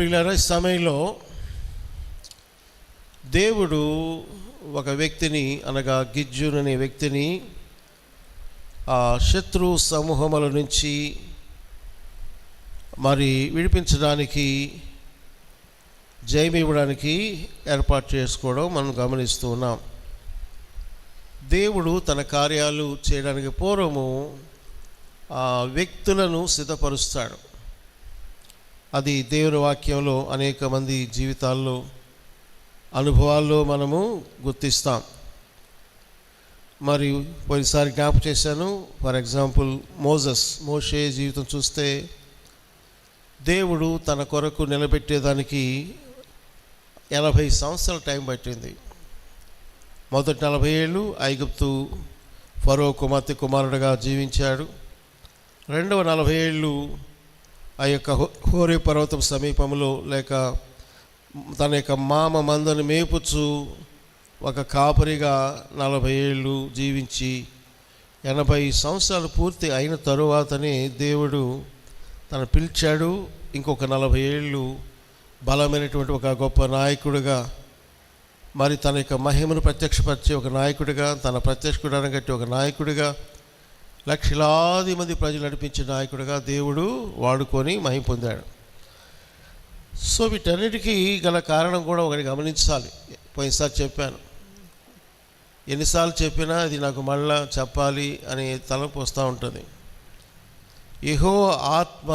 ప్రియులారా, ఈ సమయంలో దేవుడు ఒక వ్యక్తిని, అనగా గిద్యోను అనే వ్యక్తిని ఆ శత్రు సమూహముల నుంచి మరి విడిపించడానికి, జయం ఇవ్వడానికి ఏర్పాటు చేసుకోవడం మనం గమనిస్తూ ఉన్నాం. దేవుడు తన కార్యాలు చేయడానికి పూర్వము ఆ వ్యక్తులను సిద్ధపరుస్తాడు. అది దేవుని వాక్యంలో అనేక మంది జీవితాల్లో, అనుభవాల్లో మనము గుర్తిస్తాం. మరి పోయినసారి జ్ఞాపకం చేశాను. ఫర్ ఎగ్జాంపుల్ మోషే జీవితం చూస్తే దేవుడు తన కొరకు నిలబెట్టేదానికి 80 సంవత్సరాల టైం పట్టింది. మొదటి 40 ఏళ్ళు ఐగుప్తు ఫరో కుమార్తె కుమారుడుగా జీవించాడు. రెండవ 40 ఏళ్ళు ఆ యొక్క హోరే పర్వతం సమీపంలో, లేక తన యొక్క మామ మందను మేపుచు ఒక కాపరిగా 40 ఏళ్ళు జీవించి 80 సంవత్సరాలు పూర్తి అయిన తరువాతనే దేవుడు తను పిలిచాడు. ఇంకొక 40 ఏళ్ళు బలమైనటువంటి ఒక గొప్ప నాయకుడిగా, మరి తన యొక్క మహిమను ప్రత్యక్షపరిచే ఒక నాయకుడిగా, తన ప్రత్యక్షుడాన్ని గట్టి ఒక నాయకుడిగా, లక్షలాది మంది ప్రజలు నడిపించే నాయకుడిగా దేవుడు వాడుకొని మహిమ పొందాడు. సో వీటన్నిటికీ గల కారణం కూడా ఒకటి గమనించాలి. పోయినసారి చెప్పాను, ఎన్నిసార్లు చెప్పినా అది నాకు మళ్ళా చెప్పాలి అనే తలపు వస్తూ ఉంటుంది. యెహోవా ఆత్మ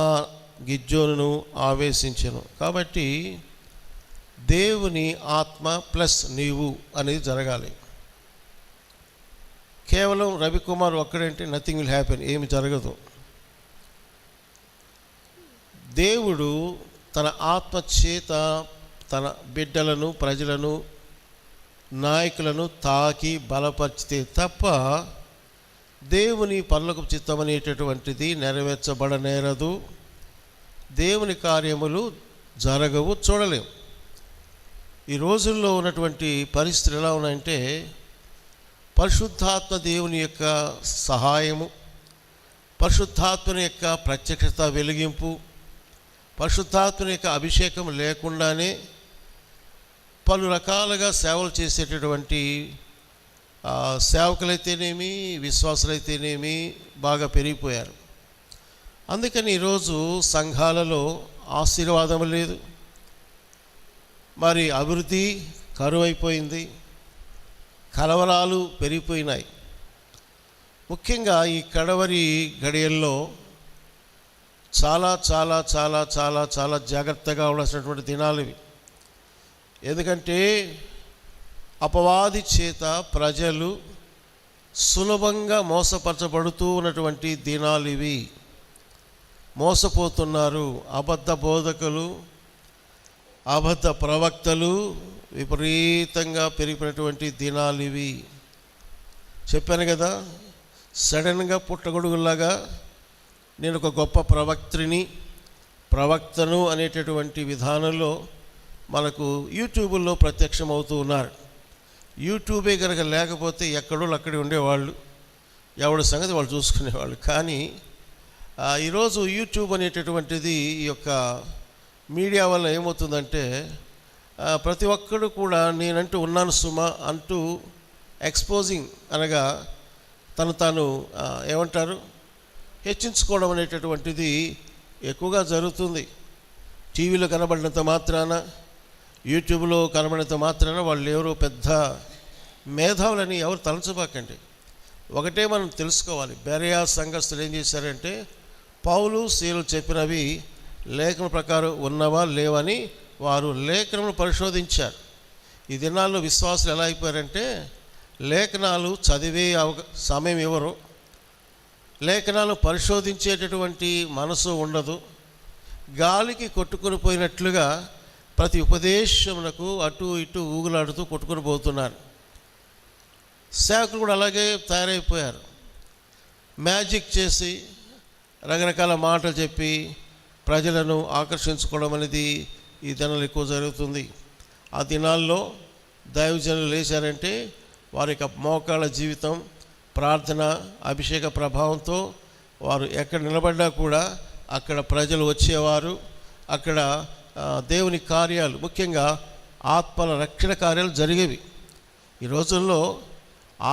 గిద్యోనును ఆవేశించెను. కాబట్టి దేవుని ఆత్మ ప్లస్ నీవు అనేది జరగాలి. కేవలం రవికుమార్ ఒక్కడంటే నథింగ్ విల్ హ్యాపెన్, ఏమి జరగదు. దేవుడు తన ఆత్మ చేత తన బిడ్డలను, ప్రజలను, నాయకులను తాకి బలపరిచితే తప్ప దేవుని పరలోకపు చిత్తం అనేటటువంటిది నెరవేర్చబడనేరదు. దేవుని కార్యములు జరగవు, చూడలేము. ఈ రోజుల్లో ఉన్నటువంటి పరిస్థితులు ఎలా ఉన్నాయంటే, పరిశుద్ధాత్మ దేవుని యొక్క సహాయము, పరిశుద్ధాత్మని యొక్క ప్రత్యక్షత వెలిగింపు, పరిశుద్ధాత్మని యొక్క అభిషేకం లేకుండానే పలు రకాలుగా సేవలు చేసేటటువంటి సేవకులైతేనేమి, విశ్వాసులైతేనేమి బాగా పెరిగిపోయారు. అందుకని ఈరోజు సంఘాలలో ఆశీర్వాదం లేదు, మరి అభివృద్ధి కరువైపోయింది, కలవరాలు పెరిగిపోయినాయి. ముఖ్యంగా ఈ కడవరి గడియల్లో చాలా చాలా చాలా చాలా చాలా జాగ్రత్తగా ఉండాల్సినటువంటి దినాలు ఇవి. ఎందుకంటే అపవాది చేత ప్రజలు సులభంగా మోసపరచబడుతూ ఉన్నటువంటి దినాలు ఇవి. మోసపోతున్నారు. అబద్ధ బోధకులు, అబద్ధ ప్రవక్తలు విపరీతంగా పెరిగిపోయినటువంటి దినాలు ఇవి. చెప్పాను కదా, సడన్గా పుట్టగొడుగులాగా నేను ఒక గొప్ప ప్రవక్తను అనేటటువంటి విధానంలో మనకు యూట్యూబుల్లో ప్రత్యక్షం అవుతూ ఉన్నారు. యూట్యూబే కనుక లేకపోతే ఎక్కడో అక్కడే ఉండేవాళ్ళు, ఎవడి సంగతి వాళ్ళు చూసుకునేవాళ్ళు. కానీ ఈరోజు యూట్యూబ్ అనేటటువంటిది, ఈ యొక్క మీడియా వల్ల ఏమవుతుందంటే, ప్రతి ఒక్కడు కూడా నేనంటూ ఉన్నాను సుమా అంటూ ఎక్స్పోజింగ్, అనగా తాను ఏమంటారు, హెచ్చించుకోవడం అనేటటువంటిది ఎక్కువగా జరుగుతుంది. టీవీలో కనబడినంత మాత్రాన, యూట్యూబ్లో కనబడినంత మాత్రాన వాళ్ళు ఎవరో పెద్ద మేధావులని ఎవరు తలంచబాకండి. ఒకటే మనం తెలుసుకోవాలి, బెరయా సంఘస్థులు ఏం చేశారంటే, పౌలు శీలు చెప్పినవి లేఖన ప్రకారం ఉన్నవా లేవని వారు లేఖనములు పరిశోధించారు. ఈ దినాల్లో విశ్వాసులు ఎలా అయిపోయారంటే, లేఖనాలు చదివే సమయం ఇవ్వరు, లేఖనాలు పరిశోధించేటటువంటి మనసు ఉండదు. గాలికి కొట్టుకొని పోయినట్లుగా ప్రతి ఉపదేశమునకు అటు ఇటు ఊగులాడుతూ కొట్టుకొని పోతున్నారు. సేవకులు కూడా అలాగే తయారైపోయారు. మ్యాజిక్ చేసి రకరకాల మాటలు చెప్పి ప్రజలను ఆకర్షించుకోవడం అనేది ఈ దినాలు ఎక్కువ జరుగుతుంది. ఆ దినాల్లో దైవజనులు లేచారంటే వారి యొక్క మోకాళ్ళ జీవితం, ప్రార్థన, అభిషేక ప్రభావంతో వారు ఎక్కడ నిలబడ్డా కూడా అక్కడ ప్రజలు వచ్చేవారు, అక్కడ దేవుని కార్యాలు, ముఖ్యంగా ఆత్మల రక్షణ కార్యాలు జరిగేవి. ఈ రోజుల్లో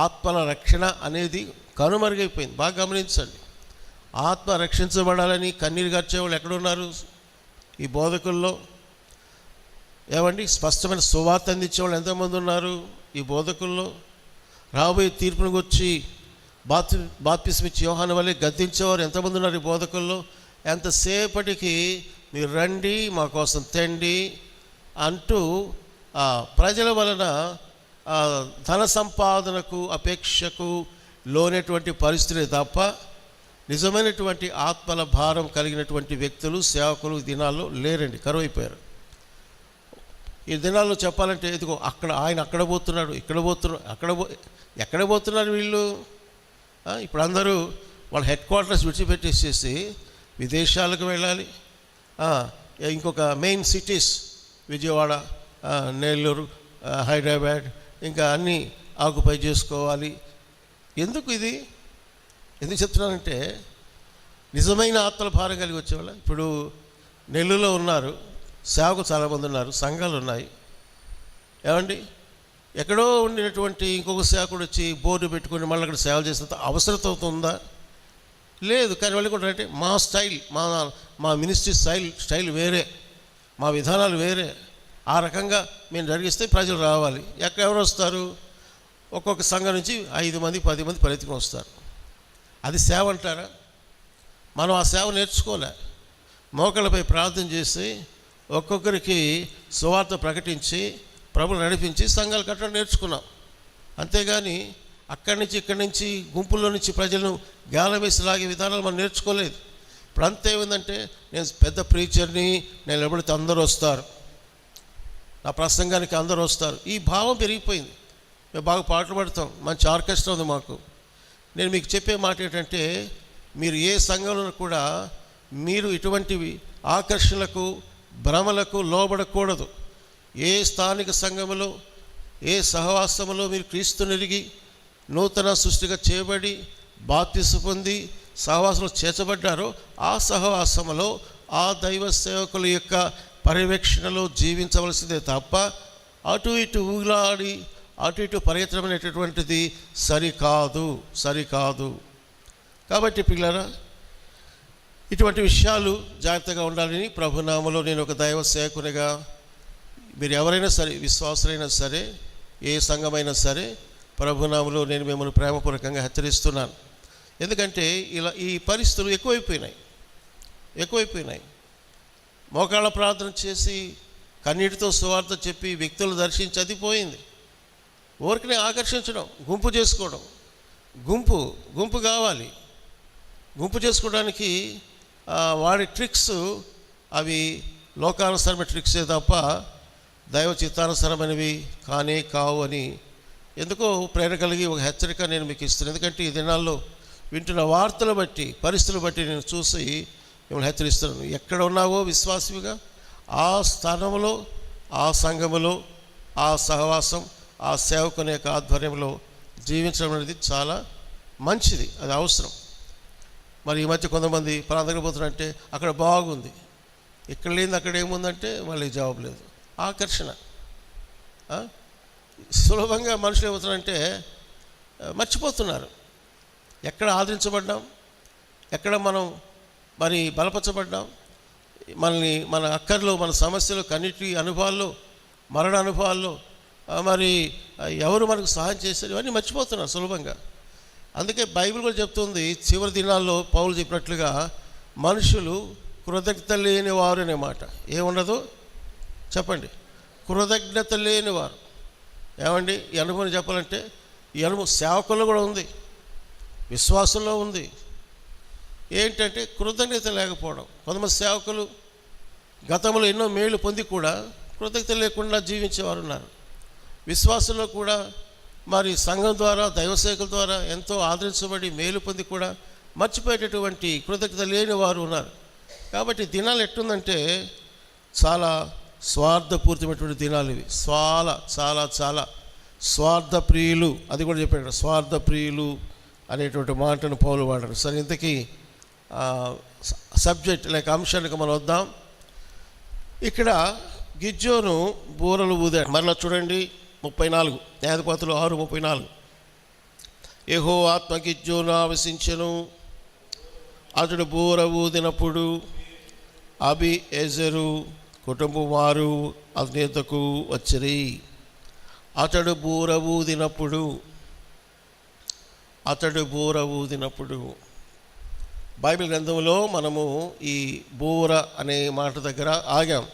ఆత్మల రక్షణ అనేది కనుమరుగైపోయింది. బాగా గమనించండి. ఆత్మ రక్షించబడాలని కన్నీరు గార్చేవాళ్ళు ఎక్కడున్నారు? ఈ బోధకుల్లో. ఏమండి, స్పష్టమైన సువార్త అందించేవాళ్ళు ఎంతమంది ఉన్నారు ఈ బోధకుల్లో? రాబోయే తీర్పును వచ్చి బాప్తిస్మిచ్చి యోహాను వల్లే గద్దించేవారు ఎంతమంది ఉన్నారు ఈ బోధకుల్లో? ఎంతసేపటికి మీరు రండి, మా కోసం తెండి అంటూ ప్రజల వలన ధన సంపాదనకు అపేక్షకు లోనేటువంటి పరిస్థితి తప్ప నిజమైనటువంటి ఆత్మల భారం కలిగినటువంటి వ్యక్తులు, సేవకులు ఈ దినాల్లో లేరండి, కరువైపోయారు. ఈ దినాల్లో చెప్పాలంటే ఇదిగో ఆయన అక్కడ పోతున్నాడు, ఇక్కడ పోతున్నాడు, ఎక్కడ పోతున్నారు వీళ్ళు? ఇప్పుడు అందరూ వాళ్ళ హెడ్ క్వార్టర్స్ విడిచిపెట్టేసేసి విదేశాలకు వెళ్ళాలి. ఇంకొక మెయిన్ సిటీస్ విజయవాడ, నెల్లూరు, హైదరాబాద్ ఇంకా అన్నీ ఆక్యుపై చేసుకోవాలి. ఎందుకు ఇది? ఎందుకు చెప్తున్నానంటే నిజమైన ఆత్మల భారం కలిగి వచ్చేవాళ్ళ. ఇప్పుడు నెల్లూరులో ఉన్నారు, సేవకు చాలామంది ఉన్నారు, సంఘాలు ఉన్నాయి. ఏమండి, ఎక్కడో ఉండినటువంటి ఇంకొక సేవకుడు వచ్చి బోర్డు పెట్టుకుని మళ్ళీ అక్కడ సేవ చేసినంత అవసరం అవుతుందా? లేదు. కానీ వాళ్ళు కూడా అంటే మా స్టైల్, మా మినిస్ట్రీ స్టైల్ వేరే, మా విధానాలు వేరే, ఆ రకంగా మేము జరిగిస్తే ప్రజలు రావాలి. ఎవరు వస్తారు? ఒక్కొక్క సంఘం నుంచి 5 మంది 10 మంది పరిగెత్తుకుని వస్తారు. అది సేవ అంటారా? మనం ఆ సేవ నేర్చుకోలే. మోకాళ్ళపై ప్రార్థన చేసి ఒక్కొక్కరికి సువార్త ప్రకటించి ప్రభువు నడిపించి సంఘాలు కట్టడం నేర్చుకున్నాం. అంతేగాని అక్కడి నుంచి ఇక్కడి నుంచి గుంపుల్లో నుంచి ప్రజలను గాలం వేసి లాగే విధానాలు మనం నేర్చుకోలేదు. ఇప్పుడు అంతా ఏమైందంటే నేను పెద్ద ప్రీచర్ని, నేను నిలబడితే అందరూ వస్తారు, నా ప్రసంగానికి అందరూ వస్తారు, ఈ భావం పెరిగిపోయింది. మేము బాగా పాటలు పాడతాం, మంచి ఆర్కెస్ట్రా ఉంది మాకు. నేను మీకు చెప్పే మాట ఏంటంటే మీరు ఏ సంఘంలో కూడా మీరు ఇటువంటివి ఆకర్షణలకు భ్రమలకు లోబడకూడదు. ఏ స్థానిక సంఘములో ఏ సహవాసములో మీరు క్రీస్తుని ఎరిగి నూతన సృష్టిగా చేయబడి బాప్తిస్మం పొంది సహవాసంలో చేర్చబడ్డారో ఆ సహవాసములో ఆ దైవ సేవకుల యొక్క పర్యవేక్షణలో జీవించవలసిందే తప్ప అటు ఇటు ఊగులాడి అటు ఇటు పరిగెత్తడం అనేటటువంటిది సరికాదు. కాబట్టి పిల్లరా, ఇటువంటి విషయాలు జాగ్రత్తగా ఉండాలని ప్రభునామలో నేను ఒక దైవ సేవకునిగా, మీరు ఎవరైనా సరే, విశ్వాసులైనా సరే, ఏ సంఘమైనా సరే, ప్రభునామలో నేను మిమ్మల్ని ప్రేమపూర్వకంగా హెచ్చరిస్తున్నాను. ఎందుకంటే ఈ పరిస్థితులు ఎక్కువైపోయినాయి. మోకాళ్ళ ప్రార్థన చేసి కన్నీటితో సువార్త చెప్పి వ్యక్తులు దర్శించి అది పోయింది. ఊరికనే ఆకర్షించడం, గుంపు చేసుకోవడం, గుంపు కావాలి. గుంపు చేసుకోవడానికి వాడి ట్రిక్స్ అవి లోకానుసరమైన ట్రిక్సే తప్ప దైవ చిత్తానుసరమైనవి కావు అని ఎందుకో ప్రేరణ కలిగి ఒక హెచ్చరిక నేను మీకు ఇస్తున్నాను. ఎందుకంటే ఈ దినాల్లో వింటున్న వార్తలు బట్టి, పరిస్థితులు బట్టి నేను చూసి మిమ్మల్ని హెచ్చరిస్తున్నాను. ఎక్కడ ఉన్నావో విశ్వాసిగా ఆ స్థానంలో, ఆ సంఘములో, ఆ సహవాసం, ఆ సేవకుని యొక్క ఆధ్వర్యంలో జీవించడం అనేది చాలా మంచిది, అది అవసరం. మరి ఈ మధ్య కొంతమంది ప్రాంతంగా పోతున్నారంటే అక్కడ బాగుంది, ఇక్కడ లేని అక్కడ ఏముందంటే మళ్ళీ జవాబు లేదు. ఆకర్షణ. సులభంగా మనుషులు ఏమవుతున్నారంటే మర్చిపోతున్నారు ఎక్కడ ఆదరించబడ్డాం, ఎక్కడ మనం మరి బలపరచబడ్డాం, మన అక్కర్లో, మన సమస్యలు, కన్నిటి అనుభవాల్లో, మరణ అనుభవాల్లో మరి ఎవరు మనకు సహాయం చేశారు, ఇవన్నీ మర్చిపోతున్నారు సులభంగా. అందుకే బైబిల్ కూడా చెప్తుంది, చివరి దినాల్లో పౌలు చెప్పినట్లుగా మనుషులు కృతజ్ఞత లేనివారు అనే మాట. ఏముండదు చెప్పండి? కృతజ్ఞత లేనివారు. ఏమండి, ఈ అనుభవం చెప్పాలంటే ఈ అనుభవం సేవకుల్లో కూడా ఉంది, విశ్వాసంలో ఉంది. ఏంటంటే కృతజ్ఞత లేకపోవడం. కొంతమంది సేవకులు గతంలో ఎన్నో మేలు పొంది కూడా కృతజ్ఞత లేకుండా జీవించేవారు ఉన్నారు. విశ్వాసంలో కూడా మరి సంఘం ద్వారా, దైవసేవకుల ద్వారా ఎంతో ఆదరించబడి మేలు పొంది కూడా మర్చిపోయేటటువంటి కృతజ్ఞత లేని వారు ఉన్నారు. కాబట్టి దినాలు ఎట్టుందంటే చాలా స్వార్థపూరితమైనటువంటి దినాలు ఇవి. చాలా స్వార్థప్రియులు, అది కూడా చెప్పాడు, స్వార్థప్రియులు అనేటువంటి మాటను పౌలు వాడారు. సరే, ఇంతకీ సబ్జెక్ట్ లేక అంశానికి మనం వద్దాం. ఇక్కడ గిద్యోను బూరలు ఊదాడు. మరలా చూడండి 34 న్యాయాధిపతులు 6:34. యెహోవా ఆత్మ గిద్యోను ఆవసించెను. అతడు బూర ఊదినప్పుడు అబీయెజెరు కుటుంబం వారు అతని యొద్దకు వచ్చిరి. అతడు బూర ఊదినప్పుడు బైబిల్ గ్రంథంలో మనము ఈ బూర అనే మాట దగ్గర ఆగాం.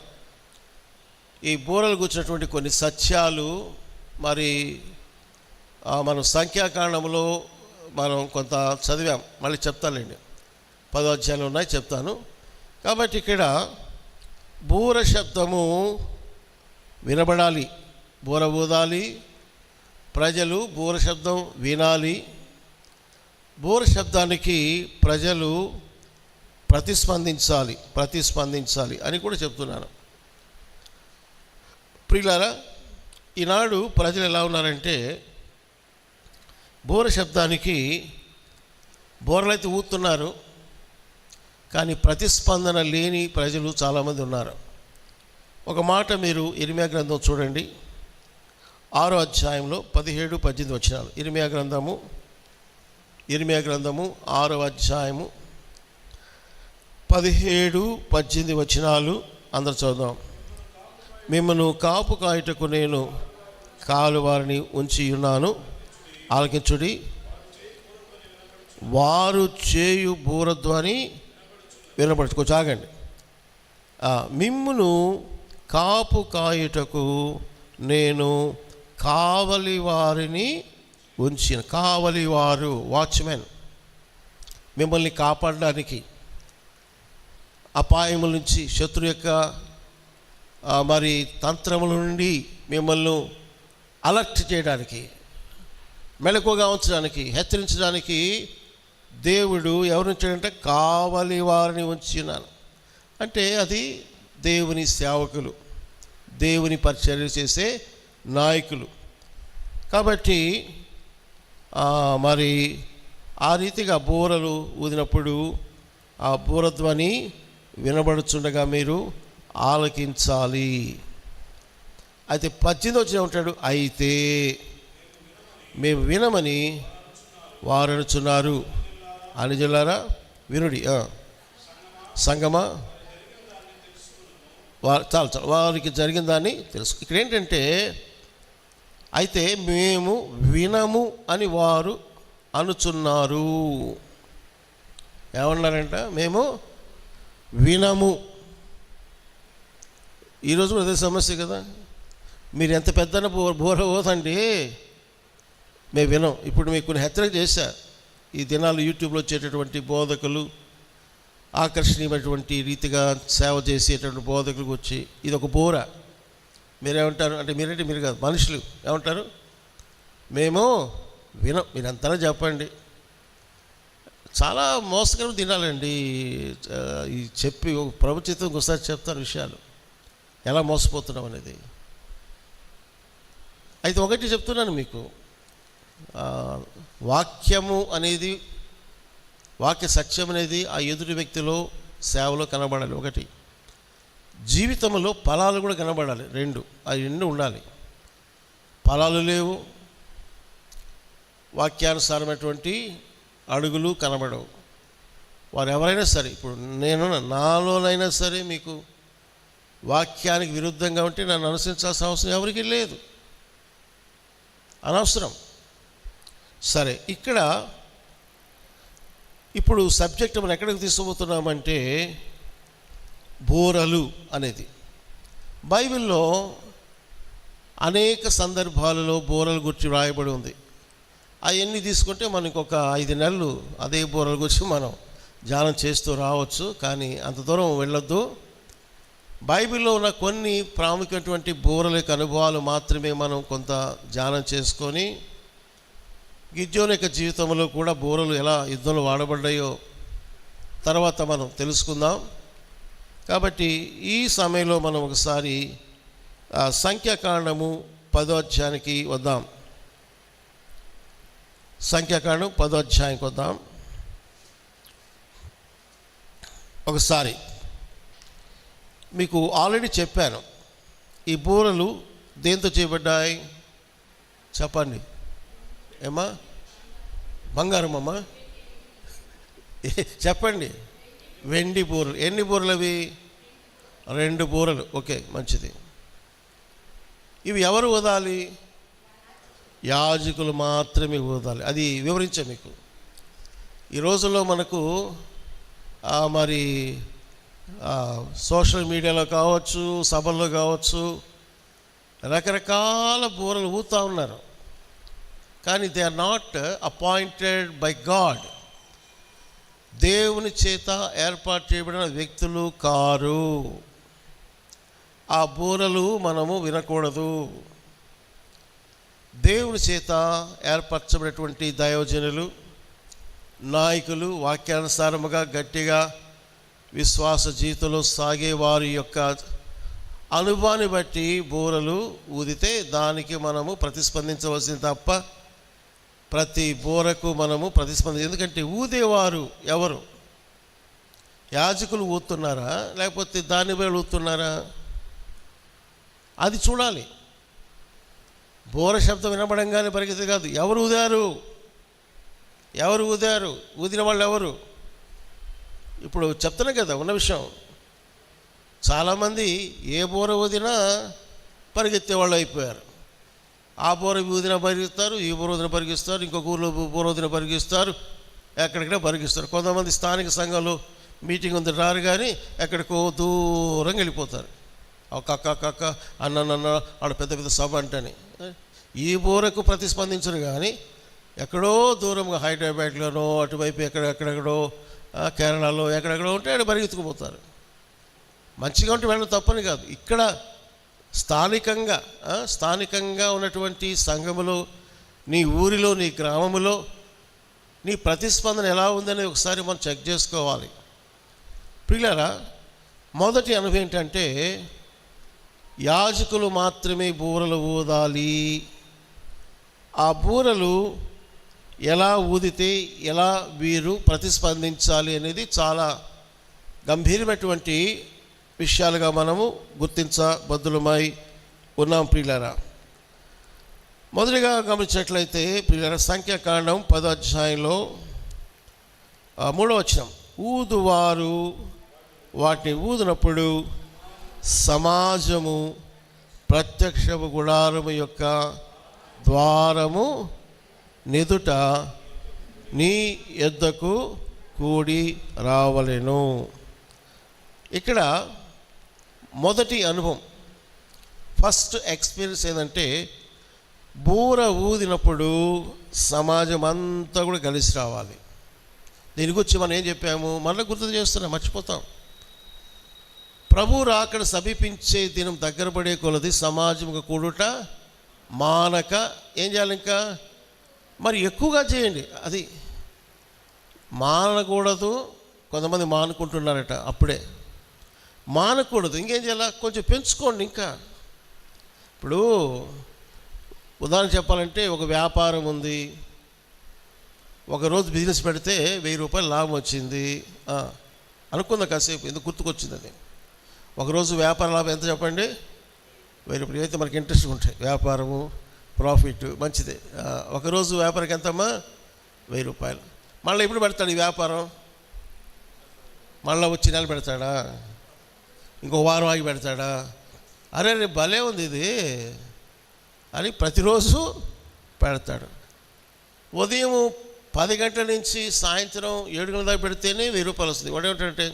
ఈ బూరలు కూర్చున్నటువంటి కొన్ని సత్యాలు మరి మనం సంఖ్యాకాండంలో మనం కొంత చదివాం. మళ్ళీ చెప్తానండి, 10వ అధ్యాయంలో ఉన్నాయి, చెప్తాను. కాబట్టి ఇక్కడ బూర శబ్దము వినబడాలి, బూర ఊదాలి, ప్రజలు బూర శబ్దం వినాలి. బూర శబ్దానికి ప్రజలు ప్రతిస్పందించాలి అని కూడా చెప్తున్నాను. ప్రియులారా, ఈనాడు ప్రజలు ఎలా ఉన్నారంటే బూర శబ్దానికి బూరలైతే ఊతున్నారు, కానీ ప్రతిస్పందన లేని ప్రజలు చాలామంది ఉన్నారు. ఒక మాట మీరు ఇర్మియా గ్రంథం చూడండి, 6వ అధ్యాయంలో 17-18 వచనాలు. ఇర్మియా గ్రంథము 6వ అధ్యాయము 17-18 వచనాలు అందరు చదువుదాం. మిమ్మను కాపు కాయుటకు నేను కాలువారిని ఉంచి ఉన్నాను, ఆలకించుడి. వారు చేయు బూరధ్వని వినపడుచుకోవచ్చు. ఆగండి. మిమ్మును కాపు కాయుటకు నేను కావలి వారిని ఉంచిన. కావలివారు, వాచ్మెన్, మిమ్మల్ని కాపాడడానికి, అపాయముల నుంచి, శత్రు యొక్క మరి తంత్రముల నుండి మిమ్మల్ని అలర్ట్ చేయడానికి, మెలకువగా ఉంచడానికి, హెచ్చరించడానికి దేవుడు ఎవరుంచాడంటే కావలి వారిని ఉంచినాను. అంటే అది దేవుని సేవకులు, దేవుని పరిచర్య చేసే నాయకులు. కాబట్టి మరి ఆ రీతిగా బూరలు ఊదినప్పుడు ఆ బూరధ్వని వినబడుచుండగా మీరు ఆలకించాలి. అయితే 18 వచ్చిన ఉంటాడు, అయితే మేము వినమని వారు అనుచున్నారు. అనుజులారా వినుడి, సంగమా చాలు వారికి జరిగిన దాన్ని తెలుసు. ఇక్కడ ఏంటంటే అయితే మేము వినము అని వారు అనుచున్నారు. ఏమన్నారంట? మేము వినము. ఈరోజు అదే సమస్య కదా. మీరు ఎంత పెద్దన బోర పోతండి, మేము వినం. ఇప్పుడు మీకు కొన్ని హెచ్చరిక చేశా. ఈ దినాలు యూట్యూబ్లో వచ్చేటటువంటి బోధకులు, ఆకర్షణీయమైనటువంటి రీతిగా సేవ చేసేటటువంటి బోధకులకు వచ్చి ఇది ఒక బోర. మీరేమంటారు అంటే, మీరు కాదు, మనుషులు ఏమంటారు? మేము వినం. మీరు అంతలా చెప్పండి. చాలా మోసకరం తినాలండి. ఈ చెప్పి ప్రభుత్వం ఒకసారి చెప్తారు విషయాలు, ఎలా మోసపోతున్నాం అనేది. అయితే ఒకటి చెప్తున్నాను మీకు, వాక్యము అనేది, వాక్య సత్యం అనేది ఆ ఎదుటి వ్యక్తిలో సేవలో కనబడాలి. ఒకటి, జీవితంలో ఫలాలు కూడా కనబడాలి. అవి రెండు ఉండాలి. ఫలాలు లేవు, వాక్యానుసారమైనటువంటి అడుగులు కనబడవు. వారు ఎవరైనా సరే, ఇప్పుడు నేను నాలోనైనా సరే మీకు వాక్యానికి విరుద్ధంగా ఉంటే నన్ను అనుసరించాల్సిన అవసరం ఎవరికీ లేదు, అనవసరం. సరే, ఇక్కడ ఇప్పుడు సబ్జెక్ట్ మనం ఎక్కడికి తీసుకుపోతున్నామంటే బూరలు అనేది. బైబిల్లో అనేక సందర్భాలలో బూరల గురించి వ్రాయబడి ఉంది. అవన్నీ తీసుకుంటే మనకు ఒక 5 నెలలు అదే బూరల గురించి మనం ధ్యానం చేస్తూ రావచ్చు, కానీ అంత దూరం వెళ్ళొద్దు. బైబిల్లో ఉన్న కొన్ని ప్రాముఖ్యమైనటువంటి బూరల యొక్క అనుభవాలు మాత్రమే మనం కొంత ధ్యానం చేసుకొని, గిద్యోను యొక్క జీవితంలో కూడా బూరలు ఎలా యుద్ధంలో వాడబడ్డాయో తర్వాత మనం తెలుసుకుందాం. కాబట్టి ఈ సమయంలో మనం ఒకసారి సంఖ్యాకాండము 10వ అధ్యాయానికి వద్దాం. సంఖ్యాకాండం 10వ అధ్యాయానికి వద్దాం ఒకసారి. మీకు ఆల్రెడీ చెప్పాను, ఈ బూరలు దేంతో చేయబడ్డాయి చెప్పండి. ఏమా బంగారం అమ్మా చెప్పండి. వెండి బూరలు. ఎన్ని బూరలు అవి? 2 బూరలు. ఓకే, మంచిది. ఇవి ఎవరు ఊదాలి? యాజకులు మాత్రమే ఊదాలి. అది వివరించా మీకు. ఈ రోజుల్లో మనకు మరి సోషల్ మీడియాలో కావచ్చు, సభల్లో కావచ్చు, రకరకాల బూరలు ఊతా ఉన్నారు. కానీ they are not appointed by God. దేవుని చేత ఏర్పాటు చేయబడిన వ్యక్తులు కారు. ఆ బూరలు మనము వినకూడదు. దేవుని చేత ఏర్పరచబడినటువంటి దైవజనులు, నాయకులు, వాక్యానుసారముగా గట్టిగా విశ్వాస జీవితంలో సాగే వారి యొక్క అనుభవాన్ని బట్టి బూరలు ఊదితే దానికి మనము ప్రతిస్పందించవలసింది తప్ప ప్రతి బూరకు మనము ఎందుకంటే ఊదేవారు ఎవరు? యాజకులు ఊతున్నారా లేకపోతే దాని వేళ ఊతున్నారా? అది చూడాలి. బూర శబ్దం వినబడంగానే పరిగెత్తి కాదు. ఎవరు ఊదారు? ఊదిన వాళ్ళు ఎవరు? ఇప్పుడు చెప్తున్నా కదా ఉన్న విషయం. చాలామంది ఏ బూర ఊదినా పరిగెత్తే వాళ్ళు అయిపోయారు. ఆ బూర ఊదిన పరిగిస్తారు, ఈ బూర ఊదిన పరిగిస్తారు, ఇంకొక ఊరిలో బూర ఊదిన పరిగిస్తారు, ఎక్కడికైనా పరిగిస్తారు. కొంతమంది స్థానిక సంఘంలో మీటింగ్ ఉంది రారు, కానీ ఎక్కడికో దూరంగా వెళ్ళిపోతారు. కక్క అన్న ఆడ పెద్ద పెద్ద సభ అంటని ఈ బూరకు ప్రతిస్పందించరు. కానీ ఎక్కడో దూరంగా హైదరాబాద్లోనో అటువైపు ఎక్కడెక్కడెక్కడో కేరళలో ఎక్కడెక్కడో ఉంటే ఆడ పరిగెత్తుకుపోతారు. మంచిగా ఉంటే వెళ్ళడం తప్పని కాదు. ఇక్కడ స్థానికంగా ఉన్నటువంటి సంఘములో, నీ ఊరిలో, నీ గ్రామములో నీ ప్రతిస్పందన ఎలా ఉందని ఒకసారి మనం చెక్ చేసుకోవాలి. ప్రియులారా, మొదటి అనుభవం ఏంటంటే యాజకులు మాత్రమే బూరలు ఊదాలి. ఆ బూరలు ఎలా ఊదితే ఎలా వీరు ప్రతిస్పందించాలి అనేది చాలా గంభీరమైనటువంటి విషయాలుగా మనము గుర్తించబద్దులమై ఉన్నాం. ప్రియులారా, మొదటిగా గమనించినట్లయితే ప్రియులారా, సంఖ్యాకాండం 10వ అధ్యాయంలో 3వ వచనం, ఊదువారు వాటిని ఊదినప్పుడు సమాజము ప్రత్యక్ష గుడారము యొక్క ద్వారము నెదుట నీ యొద్దకు కూడి రావలెను. ఇక్కడ మొదటి అనుభవం, ఫస్ట్ ఎక్స్పీరియన్స్ ఏంటంటే బూర ఊదినప్పుడు సమాజం అంతా కూడా కలిసి రావాలి. దీని గురించి మనం ఏం చెప్పాము, మళ్ళీ గుర్తు చేస్తున్నాం, మర్చిపోతాం. ప్రభు రాకడ సమీపించే దినం దగ్గర పడే కొలది సమాజంగా కూడుట మానక ఏం చేయాలి? ఇంకా మరి ఎక్కువగా చేయండి. అది మానకూడదు. కొంతమంది మానుకుంటున్నారట, అప్పుడే మానకూడదు. ఇంకేం చేయాలి? కొంచెం పెంచుకోండి. ఇంకా ఇప్పుడు ఉదాహరణ చెప్పాలంటే ఒక వ్యాపారం ఉంది, ఒకరోజు బిజినెస్ పెడితే 1000 రూపాయలు లాభం వచ్చింది అనుకుందా. కాసేపు ఎందుకు గుర్తుకొచ్చింది అది. ఒకరోజు వ్యాపార లాభం ఎంత చెప్పండి? 1000 రూపాయలు. అయితే మనకి ఇంట్రెస్ట్ ఉంటాయి, వ్యాపారము ప్రాఫిట్ మంచిదే. ఒకరోజు వ్యాపారికి ఎంతమ్మా? 1000 రూపాయలు. మళ్ళీ ఎప్పుడు పెడతాడు ఈ వ్యాపారం? మళ్ళీ వచ్చి నెల పెడతాడా? ఇంకో వారం ఆగి పెడతాడా? అరే రేపు భలే ఉంది ఇది అని ప్రతిరోజు పెడతాడు. ఉదయం 10 గంటల నుంచి సాయంత్రం 7 గంటల దాకా పెడితేనే 1000 రూపాయలు వస్తుంది. వాడు ఏమిటంటే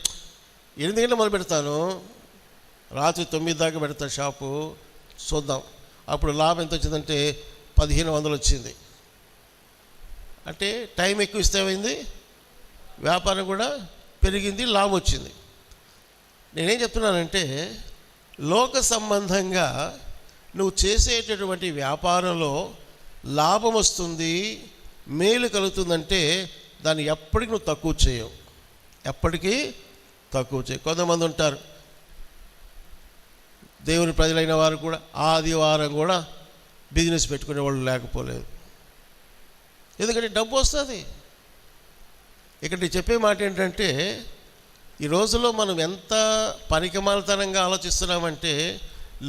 8 గంటలు మొదలు పెడతాను, రాత్రి 9 దాకా పెడతాను షాపు, చూద్దాం. అప్పుడు లాభం ఎంత వచ్చిందంటే 1500 వచ్చింది. అంటే టైం ఎక్కువ ఇస్తే ఏమైంది? వ్యాపారం కూడా పెరిగింది, లాభం వచ్చింది. నేనేం చెప్తున్నానంటే లోక సంబంధంగా నువ్వు చేసేటటువంటి వ్యాపారంలో లాభం వస్తుంది, మేలు కలుగుతుందంటే దాన్ని ఎప్పటికీ నువ్వు తక్కువ చేయవు, ఎప్పటికీ తక్కువ చేయవు. కొంతమంది ఉంటారు, దేవుని ప్రజలైన వారు కూడా ఆదివారం కూడా బిజినెస్ పెట్టుకునే వాళ్ళు లేకపోలేదు. ఎందుకంటే డబ్బు వస్తుంది. ఇక్కడ చెప్పే మాట ఏంటంటే ఈ రోజుల్లో మనం ఎంత పనికిమాలితనంగా ఆలోచిస్తున్నామంటే,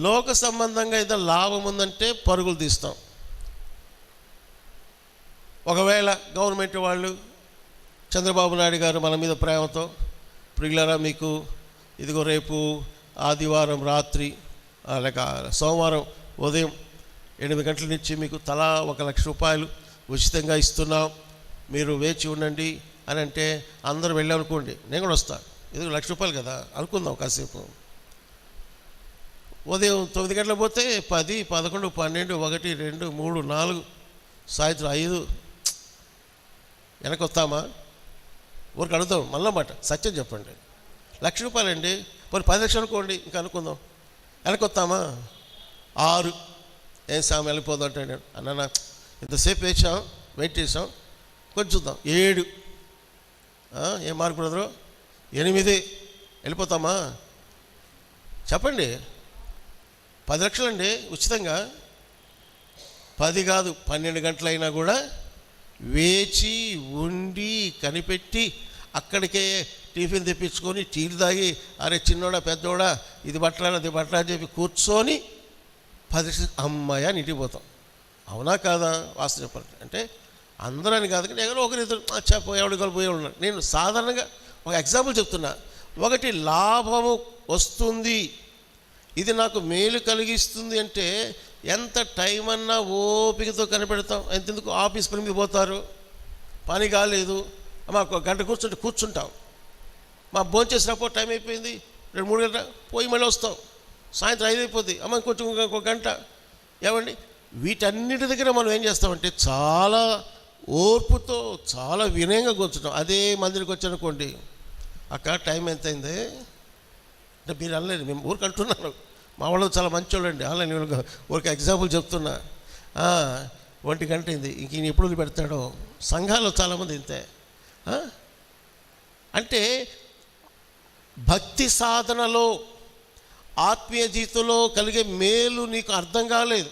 లోక సంబంధంగా ఏదో లాభం ఉందంటే పరుగులు తీస్తాం. ఒకవేళ గవర్నమెంట్ వాళ్ళు, చంద్రబాబు నాయుడు గారు మన మీద ప్రేమతో, ప్రియులారా మీకు ఇదిగో రేపు ఆదివారం రాత్రి లేక సోమవారం ఉదయం 8 గంటల నుంచి మీకు తలా 1,00,000 రూపాయలు ఉచితంగా ఇస్తున్నాం, మీరు వేచి ఉండండి అని అంటే అందరూ వెళ్ళామనుకోండి, నేను కూడా వస్తాను. ఇది 1,00,000 రూపాయలు కదా అనుకుందాం కాసేపు. ఉదయం 9 గంటలకు పోతే 10, 11, 12, 1, 2, 3, 4 సాయంత్రం 5 వెనకొస్తామా? ఊరికి అడుగుతాం మళ్ళీ మాట, సత్యం చెప్పండి. 1,00,000 రూపాయలండి, మరి 10 లక్షలు అనుకోండి, ఇంకా అనుకుందాం. వెనకొస్తామా? 6 ఏం సామి వెళ్ళిపోదాం అంటే అన్న ఇంతసేపు వెయిట్ చేసాం, కొంచెం చూద్దాం. 7 ఏం మార్కు బ్రదరు? 8 వెళ్ళిపోతామా? చెప్పండి. 10 లక్షలండి ఉచితంగా. 10 కాదు 12 గంటలైనా కూడా వేచి ఉండి కనిపెట్టి అక్కడికే టిఫిన్ తెప్పించుకొని టీలు తాగి, అరే చిన్నోడా పెద్దోడా ఇది బట్టలా అది బట్టలా అని చెప్పి కూర్చొని 10 లక్షలు అమ్మాయి అని ఇంటికి పోతాం. అవునా కాదా? వాస్తవం చెప్పాలి అంటే అందరని కాదు కానీ ఎవరో ఒకరిద్దరు ఎవడు పోయి ఉన్నారు. నేను సాధారణంగా ఒక ఎగ్జాంపుల్ చెప్తున్నా. ఒకటి లాభము వస్తుంది, ఇది నాకు మేలు కలిగిస్తుంది అంటే ఎంత టైం అన్నా ఓపికతో కనిపెడతాం. ఎంతెందుకు ఆఫీస్ పని మీద పోతారు, పని కాలేదు, మాకు 1 గంట కూర్చుంటాం. మా భోజనం చేసినప్పుడు టైం అయిపోయింది 2-3 గంటల పోయి మళ్ళీ వస్తాం. సాయంత్రం 5 అయిపోద్ది, అమ్మ కొంచెం 1 గంట. ఏమండి వీటన్నిటి దగ్గర మనం ఏం చేస్తామంటే చాలా ఓర్పుతో చాలా వినయంగా కూర్చుంటాం. అదే మందిరికి వచ్చానుకోండి, అక్కడ టైం ఎంత అయింది అంటే మీరు అనలేదు, మేము ఊరికి అంటున్నాను. మా వాళ్ళు చాలా మంచోళ్ళు అండి, అలా నేను ఊరికి ఎగ్జాంపుల్ చెప్తున్నా. 1 గంట అయింది, ఇంక ఈయన ఎప్పుడు వదిలిపెడతాడో. సంఘాల్లో చాలామంది ఇంతే. అంటే భక్తి సాధనలో ఆత్మీయ జీవితంలో కలిగే మేలు నీకు అర్థం కాలేదు.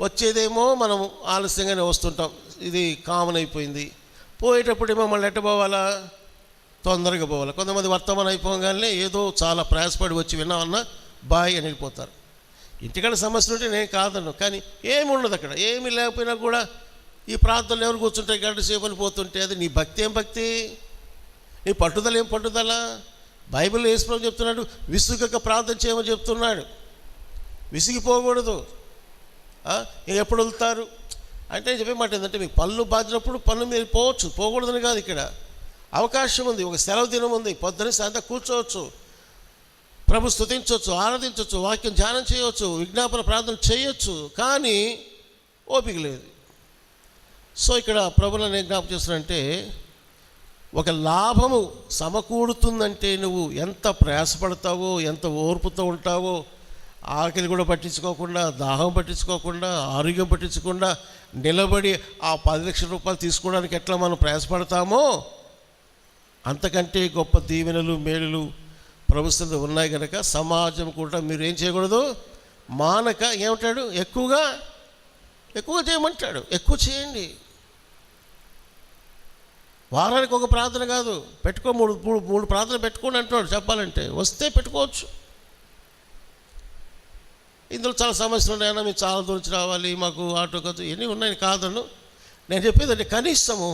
వచ్చేదేమో మనం ఆలస్యంగానే వస్తుంటాం, ఇది కామన్ అయిపోయింది. పోయేటప్పుడేమో మళ్ళీ ఎట్ట పోవాలా? తొందరగా పోవాలి. కొంతమంది వర్తమానం అయిపోగానే ఏదో చాలా ప్రయాసపడి వచ్చి విన్నామన్నా బాయ్ అని వెళ్ళిపోతారు. ఇంటికాడ సమస్యలు ఉంటే నేను కాదను, కానీ ఏమి ఉండదు అక్కడ. ఏమీ లేకపోయినా కూడా ఈ ప్రాంతంలో ఎవరు కూర్చుంటే 1 గంట సేపు అని పోతుంటే అది నీ భక్తి ఏం భక్తి? నీ పట్టుదల ఏం పట్టుదల? బైబిల్లో యేసుప్రభువు చెప్తున్నాడు, విసుగక ప్రార్థన చేయమని చెప్తున్నాడు. విసిగిపోకూడదు. ఎప్పుడు వెళ్తారు అంటే చెప్పే మాట ఏంటంటే, మీకు పనులు బాధినప్పుడు పనులు మీరు పోవచ్చు, పోకూడదని కాదు. ఇక్కడ అవకాశం ఉంది, ఒక సెలవు దినం ఉంది, పొద్దున సాయంత్రం కూర్చోవచ్చు, ప్రభు స్తుతించవచ్చు, ఆరాధించవచ్చు, వాక్యం ధ్యానం చేయవచ్చు, విజ్ఞాపన ప్రార్థన చేయొచ్చు, కానీ ఓపిక లేదు. సో ఇక్కడ ప్రభువుని నేను జ్ఞాపకం చేస్తున్నానంటే, ఒక లాభము సమకూడుతుందంటే నువ్వు ఎంత ప్రయాసపడతావో, ఎంత ఓర్పుతో ఉంటావో, ఆకలి కూడా పట్టించుకోకుండా, దాహం పట్టించుకోకుండా, ఆరోగ్యం పట్టించకుండా నిలబడి ఆ 10 లక్షల రూపాయలు తీసుకోవడానికి ఎట్లా మనం ప్రయాసపడతామో అంతకంటే గొప్ప దీవెనలు మేలులు ప్రభుత్వంలో ఉన్నాయి కనుక సమాజం కూడా మీరు ఏం చేయకూడదు, మానక ఏమంటాడు, ఎక్కువగా చేయమంటాడు. ఎక్కువ చేయండి. వారానికి ఒక ప్రార్థన కాదు, పెట్టుకో, మూడు ప్రార్థన పెట్టుకోండి అంటున్నాడు. చెప్పాలంటే వస్తే పెట్టుకోవచ్చు. ఇందులో చాలా సమస్యలు ఉన్నాయన్నా, మీరు చాలా దూరం నుంచి రావాలి, మాకు ఆటో ఖర్చు ఇవన్నీ ఉన్నాయి కాదను. నేను చెప్పేదంటే కనీసము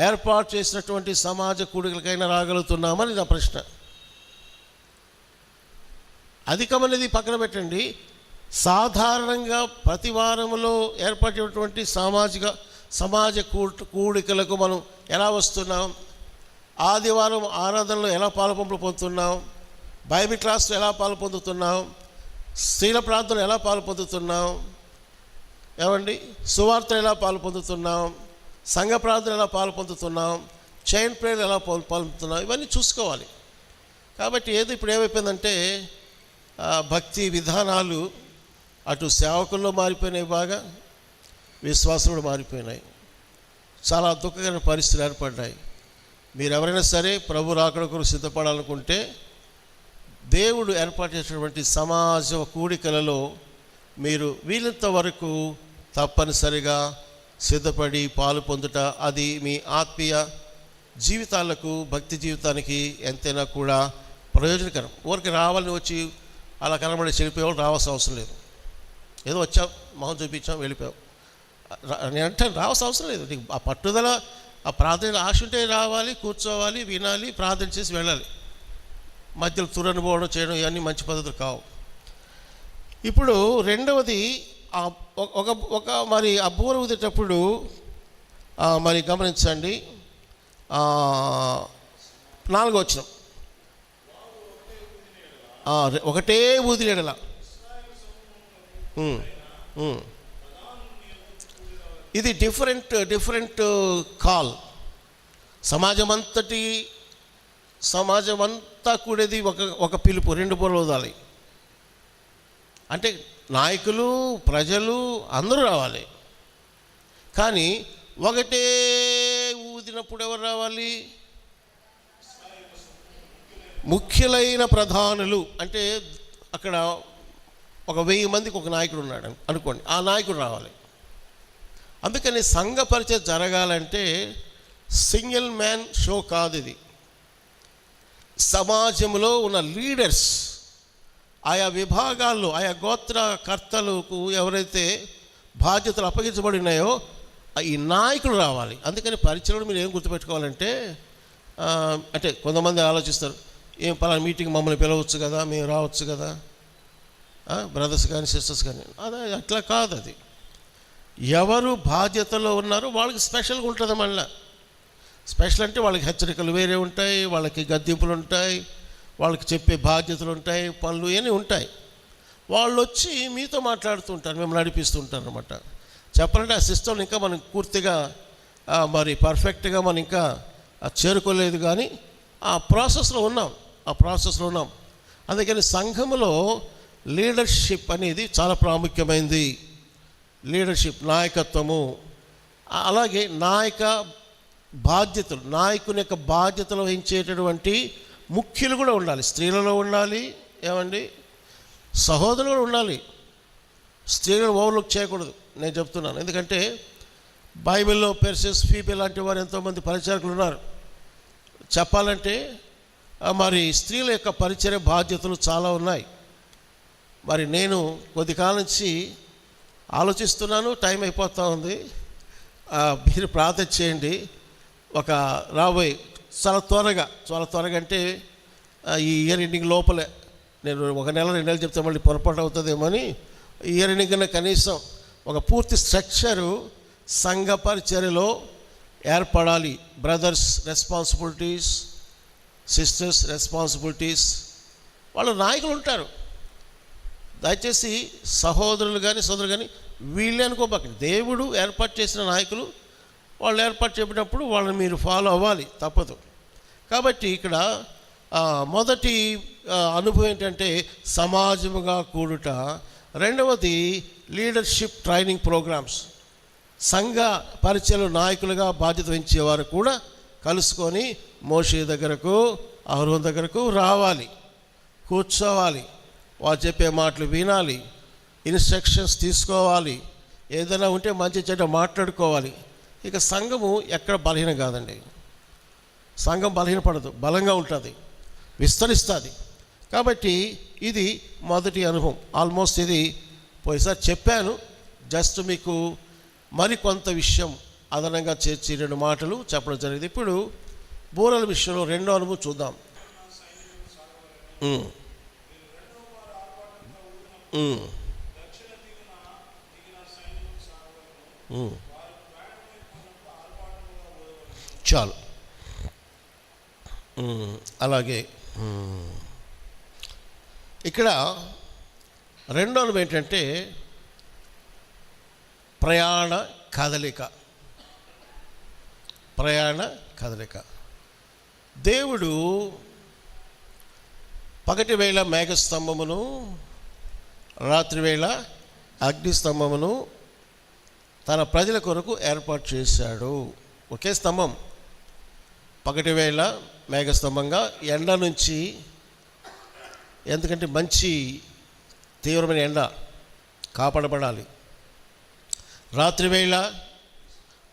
ఏర్పాటు చేసినటువంటి సమాజ కూడికలకైనా రాగలుగుతున్నామని నా ప్రశ్న. అధికమనేది పక్కన పెట్టండి, సాధారణంగా ప్రతి వారంలో ఏర్పడినటువంటి సమాజ కూడికలకు మనం ఎలా వస్తున్నాం, ఆదివారం ఆరాధనలో ఎలా పాలుపంపులు పొందుతున్నాం, బైబిల్ క్లాస్లో ఎలా పాలు పొందుతున్నాం, స్త్రీల ప్రార్థన ఎలా పాలు పొందుతున్నాం, ఏమండి సువార్త ఎలా పాలు పొందుతున్నాం, సంఘ ప్రార్థన ఎలా పాలు పొందుతున్నాం, చైన్ ప్రేయర్ ఎలా పొందుతున్నాం, ఇవన్నీ చూసుకోవాలి. కాబట్టి ఇప్పుడు ఏమైపోయిందంటే భక్తి విధానాలు అటు సేవకుల్లో మారిపోయినాయి, బాగా విశ్వాసం కూడా మారిపోయినాయి. చాలా దుఃఖకరమైన పరిస్థితులు ఏర్పడ్డాయి. మీరు ఎవరైనా సరే ప్రభు రాకడ కొరకు సిద్ధపడాలనుకుంటే దేవుడు ఏర్పాటు చేసినటువంటి సమాజ కూడికలలో మీరు వీలంత వరకు తప్పనిసరిగా సిద్ధపడి పాలు పొందుట, అది మీ ఆత్మీయ జీవితాలకు, భక్తి జీవితానికి ఎంతైనా కూడా ప్రయోజనకరం. ఊరికి రావాలని వచ్చి అలా కనబడి చెడిపోయేవాళ్ళు రావాల్సిన అవసరం లేదు. ఏదో వచ్చాం, మొహం చూపించాం, వెళ్ళిపోయాం. నేను అంటే రావాల్సిన అవసరం లేదు. నీకు ఆ పట్టుదల, ఆ ప్రార్థన ఆశ ఉంటే రావాలి, కూర్చోవాలి, వినాలి, ప్రార్థన చేసి వెళ్ళాలి. మధ్యలో తురనుపోవడం చేయడం ఇవన్నీ మంచి పద్ధతులు కావు. ఇప్పుడు రెండవది, ఒక మరి ఆ బూర ఊదేటప్పుడు మరి గమనించండి, 4వ వచనం, ఒకటే ఊదిలేడలా. ఇది డిఫరెంట్ కాల్. సమాజమంతా కూడేది ఒక పిలుపు, 2 బూరలు ఊదాలి. అంటే నాయకులు, ప్రజలు అందరూ రావాలి. కానీ ఒకటే ఊదినప్పుడు ఎవరు రావాలి? ముఖ్యులైన ప్రధానులు. అంటే అక్కడ ఒక 1000 మందికి ఒక నాయకుడు ఉన్నాడు అనుకోండి, ఆ నాయకుడు రావాలి. అందుకని సంఘ పరిచయం జరగాలంటే సింగిల్ మ్యాన్ షో కాదు ఇది. సమాజంలో ఉన్న లీడర్స్, ఆయా విభాగాల్లో, ఆయా గోత్రకర్తలకు ఎవరైతే బాధ్యతలు అప్పగించబడినాయో ఈ నాయకులు రావాలి. అందుకని పరిచయంలో మీరు ఏం గుర్తుపెట్టుకోవాలంటే, అంటే కొంతమంది ఆలోచిస్తారు, ఏం పలానా మీటింగ్ మమ్మల్ని పిలవచ్చు కదా, మేము రావచ్చు కదా, బ్రదర్స్ కానీ సిస్టర్స్ కానీ. అట్లా కాదు. అది ఎవరు బాధ్యతలో ఉన్నారో వాళ్ళకి స్పెషల్గా ఉంటుంది. మళ్ళీ స్పెషల్ అంటే వాళ్ళకి హెచ్చరికలు వేరే ఉంటాయి, వాళ్ళకి గద్దింపులు ఉంటాయి, వాళ్ళకి చెప్పే బాధ్యతలు ఉంటాయి, పనులు ఇవన్నీ ఉంటాయి. వాళ్ళు వచ్చి మీతో మాట్లాడుతుంటారు, మిమ్మల్ని నడిపిస్తుంటారు అనమాట. చెప్పాలంటే ఆ సిస్టమ్ ఇంకా మనం పూర్తిగా మరి పర్ఫెక్ట్గా మనం ఇంకా చేరుకోలేదు, కానీ ఆ ప్రాసెస్లో ఉన్నాం. అందుకని సంఘములో లీడర్షిప్ అనేది చాలా ప్రాముఖ్యమైనది. లీడర్షిప్, నాయకత్వము, అలాగే నాయకుని యొక్క బాధ్యతలు వహించేటటువంటి ముఖ్యులు కూడా ఉండాలి. స్త్రీలలో ఉండాలి, ఏమండి, సహోదరులు కూడా ఉండాలి. స్త్రీలను ఓవర్లుక్ చేయకూడదు, నేను చెప్తున్నాను. ఎందుకంటే బైబిల్లో పెర్సెస్, ఫీబే లాంటి వారు ఎంతోమంది పరిచారకులు ఉన్నారు. చెప్పాలంటే మరి స్త్రీల యొక్క పరిచర్య బాధ్యతలు చాలా ఉన్నాయి. మరి నేను కొద్ది కాలం నుంచి ఆలోచిస్తున్నాను, టైం అయిపోతూ ఉంది. మీరు ప్రార్థన చేయండి. ఒక రాబోయే చాలా త్వరగా అంటే ఈ ఇయర్ ఎండింగ్ లోపలే, నేను 1 నెల 2 నెలలు చెప్తే మళ్ళీ పొరపాటు అవుతుందేమో అని, ఇయర్ ఎండింగ్ కన్నా కనీసం ఒక పూర్తి స్ట్రక్చరు సంఘ పరిచర్యలో ఏర్పడాలి. బ్రదర్స్ రెస్పాన్సిబిలిటీస్, సిస్టర్స్ రెస్పాన్సిబిలిటీస్, వాళ్ళు నాయకులు ఉంటారు. దయచేసి సహోదరులు కానీ సోదరులు కానీ వీళ్ళే అనుకోబాకండి. దేవుడు ఏర్పాటు చేసిన నాయకులు, వాళ్ళు ఏర్పాటు చెప్పినప్పుడు వాళ్ళని మీరు ఫాలో అవ్వాలి, తప్పదు. కాబట్టి ఇక్కడ మొదటి అనుభవం ఏంటంటే సమాజముగా కూడుట. రెండవది లీడర్షిప్ ట్రైనింగ్ ప్రోగ్రామ్స్. సంఘ పరిచయలు నాయకులుగా బాధ్యత వహించేవారు కూడా కలుసుకొని మోషే దగ్గరకు, అహరోను దగ్గరకు రావాలి, కూర్చోవాలి, వాళ్ళు చెప్పే మాటలు వినాలి, ఇన్స్ట్రక్షన్స్ తీసుకోవాలి, ఏదైనా ఉంటే మంచి చెడ్డ మాట్లాడుకోవాలి. ఇక సంఘము ఎక్కడ బలహీనం కాదండి. సంఘం బలహీనపడదు, బలంగా ఉంటుంది, విస్తరిస్తుంది. కాబట్టి ఇది మొదటి అనుభవం. ఆల్మోస్ట్ ఇది పోయిసారి చెప్పాను, జస్ట్ మీకు మరికొంత విషయం అదనంగా చేర్చి 2 మాటలు చెప్పడం జరిగింది. ఇప్పుడు బూరల విషయంలో రెండో అనుభవం చూద్దాం. చాలు. అలాగే ఇక్కడ రెండో అనుభవం ఏంటంటే ప్రయాణ కదలిక. దేవుడు పగటి వేళ మేఘస్తంభమును, రాత్రివేళ అగ్నిస్తంభమును తన ప్రజల కొరకు ఏర్పాటు చేశాడు. ఒకే స్తంభం, పగటి వేళ మేఘస్తంభంగా ఎండ నుంచి, ఎందుకంటే మంచి తీవ్రమైన ఎండ కాపాడబడాలి. రాత్రివేళ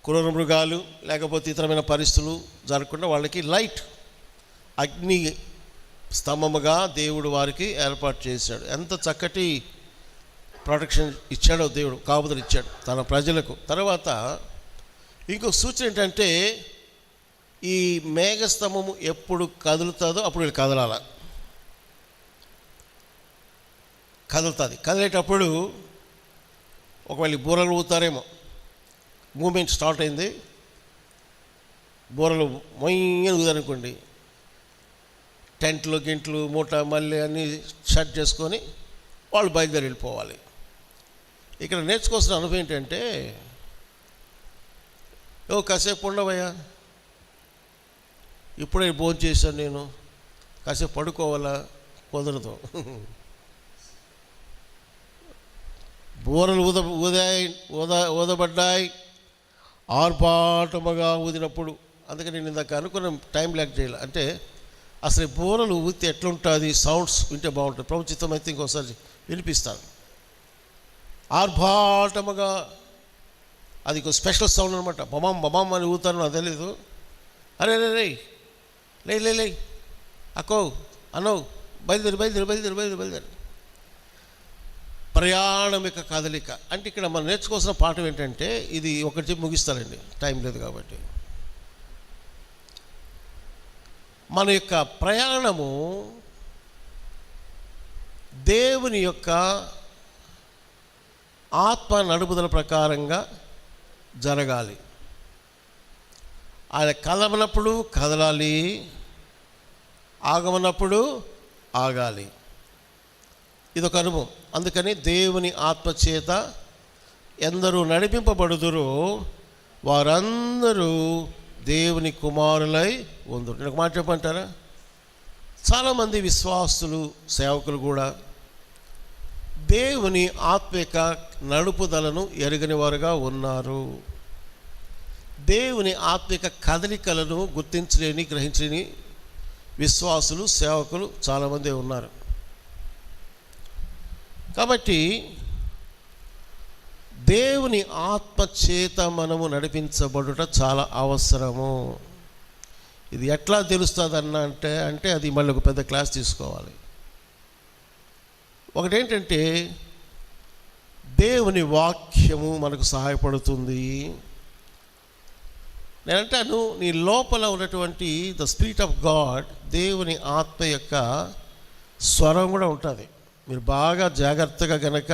క్రూర మృగాలు లేకపోతే ఇతరమైన పరిస్థితులు జరగకుండా వాళ్ళకి లైట్ అగ్ని స్తంభముగా దేవుడు వారికి ఏర్పాటు చేశాడు. ఎంత చక్కటి ప్రొటెక్షన్ ఇచ్చాడో దేవుడు, కాపుదలు ఇచ్చాడు తన ప్రజలకు. తర్వాత ఇంకొక సూచన ఏంటంటే, ఈ మేఘస్తంభము ఎప్పుడు కదులుతుందో అప్పుడు వీళ్ళు కదులుతుంది. కదిలేటప్పుడు ఒకవేళ బూరలు ఊతారేమో, మూమెంట్ స్టార్ట్ అయింది, బూరలు మొయ్యని ఊదనుకోండి, టెంట్లు గింట్లు మూట మళ్ళీ అన్నీ షట్ చేసుకొని వాళ్ళు బయలుదేరి వెళ్ళిపోవాలి. ఇక్కడ నేర్చుకోవాల్సిన అనుభవం ఏంటంటే, కాసేపు ఉండవయ్యా, ఇప్పుడే భోజనం చేశాను నేను, కాసేపు పడుకోవాలా, కుదరదు. బూరలు ఊదబడ్డాయి ఆర్భాటముగా ఊదినప్పుడు. అందుకని నేను ఇందాక అనుకున్న టైం ల్యాక్ చేయాలి. అంటే అసలు బూరలు ఊదితే ఎట్లుంటుంది, సౌండ్స్ వింటే బాగుంటుంది. ప్రభుత్వం అయితే ఇంకోసారి వినిపిస్తాను. ఆర్భాటముగా, అది ఒక స్పెషల్ సౌండ్ అనమాట. బమాం అని ఊతాను, నాకు తెలీదు. అరే లే అక్కో అనో, బయలుదేరి ప్రయాణం యొక్క కదలిక. అంటే ఇక్కడ మనం నేర్చుకోవాల్సిన పాఠం ఏంటంటే, ఇది ఒకటి చెప్పి ముగిస్తానండి, టైం లేదు కాబట్టి. మన యొక్క ప్రయాణము దేవుని యొక్క ఆత్మ నడుపుదల ప్రకారంగా జరగాలి. ఆయన కదలనప్పుడు కదలాలి, ఆగమన్నప్పుడు ఆగాలి. ఇదొక అనుభవం. అందుకని దేవుని ఆత్మచేత ఎందరూ నడిపింపబడుదురో వారందరూ దేవుని కుమారులై ఉందరు. నేను ఒక మాట చెప్పంటారా, చాలామంది విశ్వాసులు సేవకులు కూడా దేవుని ఆత్మిక నడుపుదలను ఎరగని వారుగా ఉన్నారు. దేవుని ఆత్మిక కదలికలను గుర్తించలేని, గ్రహించలేని విశ్వాసులు, సేవకులు చాలామంది ఉన్నారు. కాబట్టి దేవుని ఆత్మ చేత మనము నడిపించబడుట చాలా అవసరము. ఇది ఎట్లా తెలుస్తుంది అంటే అది మళ్ళీ ఒక పెద్ద క్లాస్ తీసుకోవాలి. ఒకటేంటంటే, దేవుని వాక్యము మనకు సహాయపడుతుంది. నేనంటాను, నీ లోపల ఉన్నటువంటి ద స్పిరిట్ ఆఫ్ గాడ్, దేవుని ఆత్మ యొక్క స్వరం కూడా ఉంటుంది. మీరు బాగా జాగ్రత్తగా గనక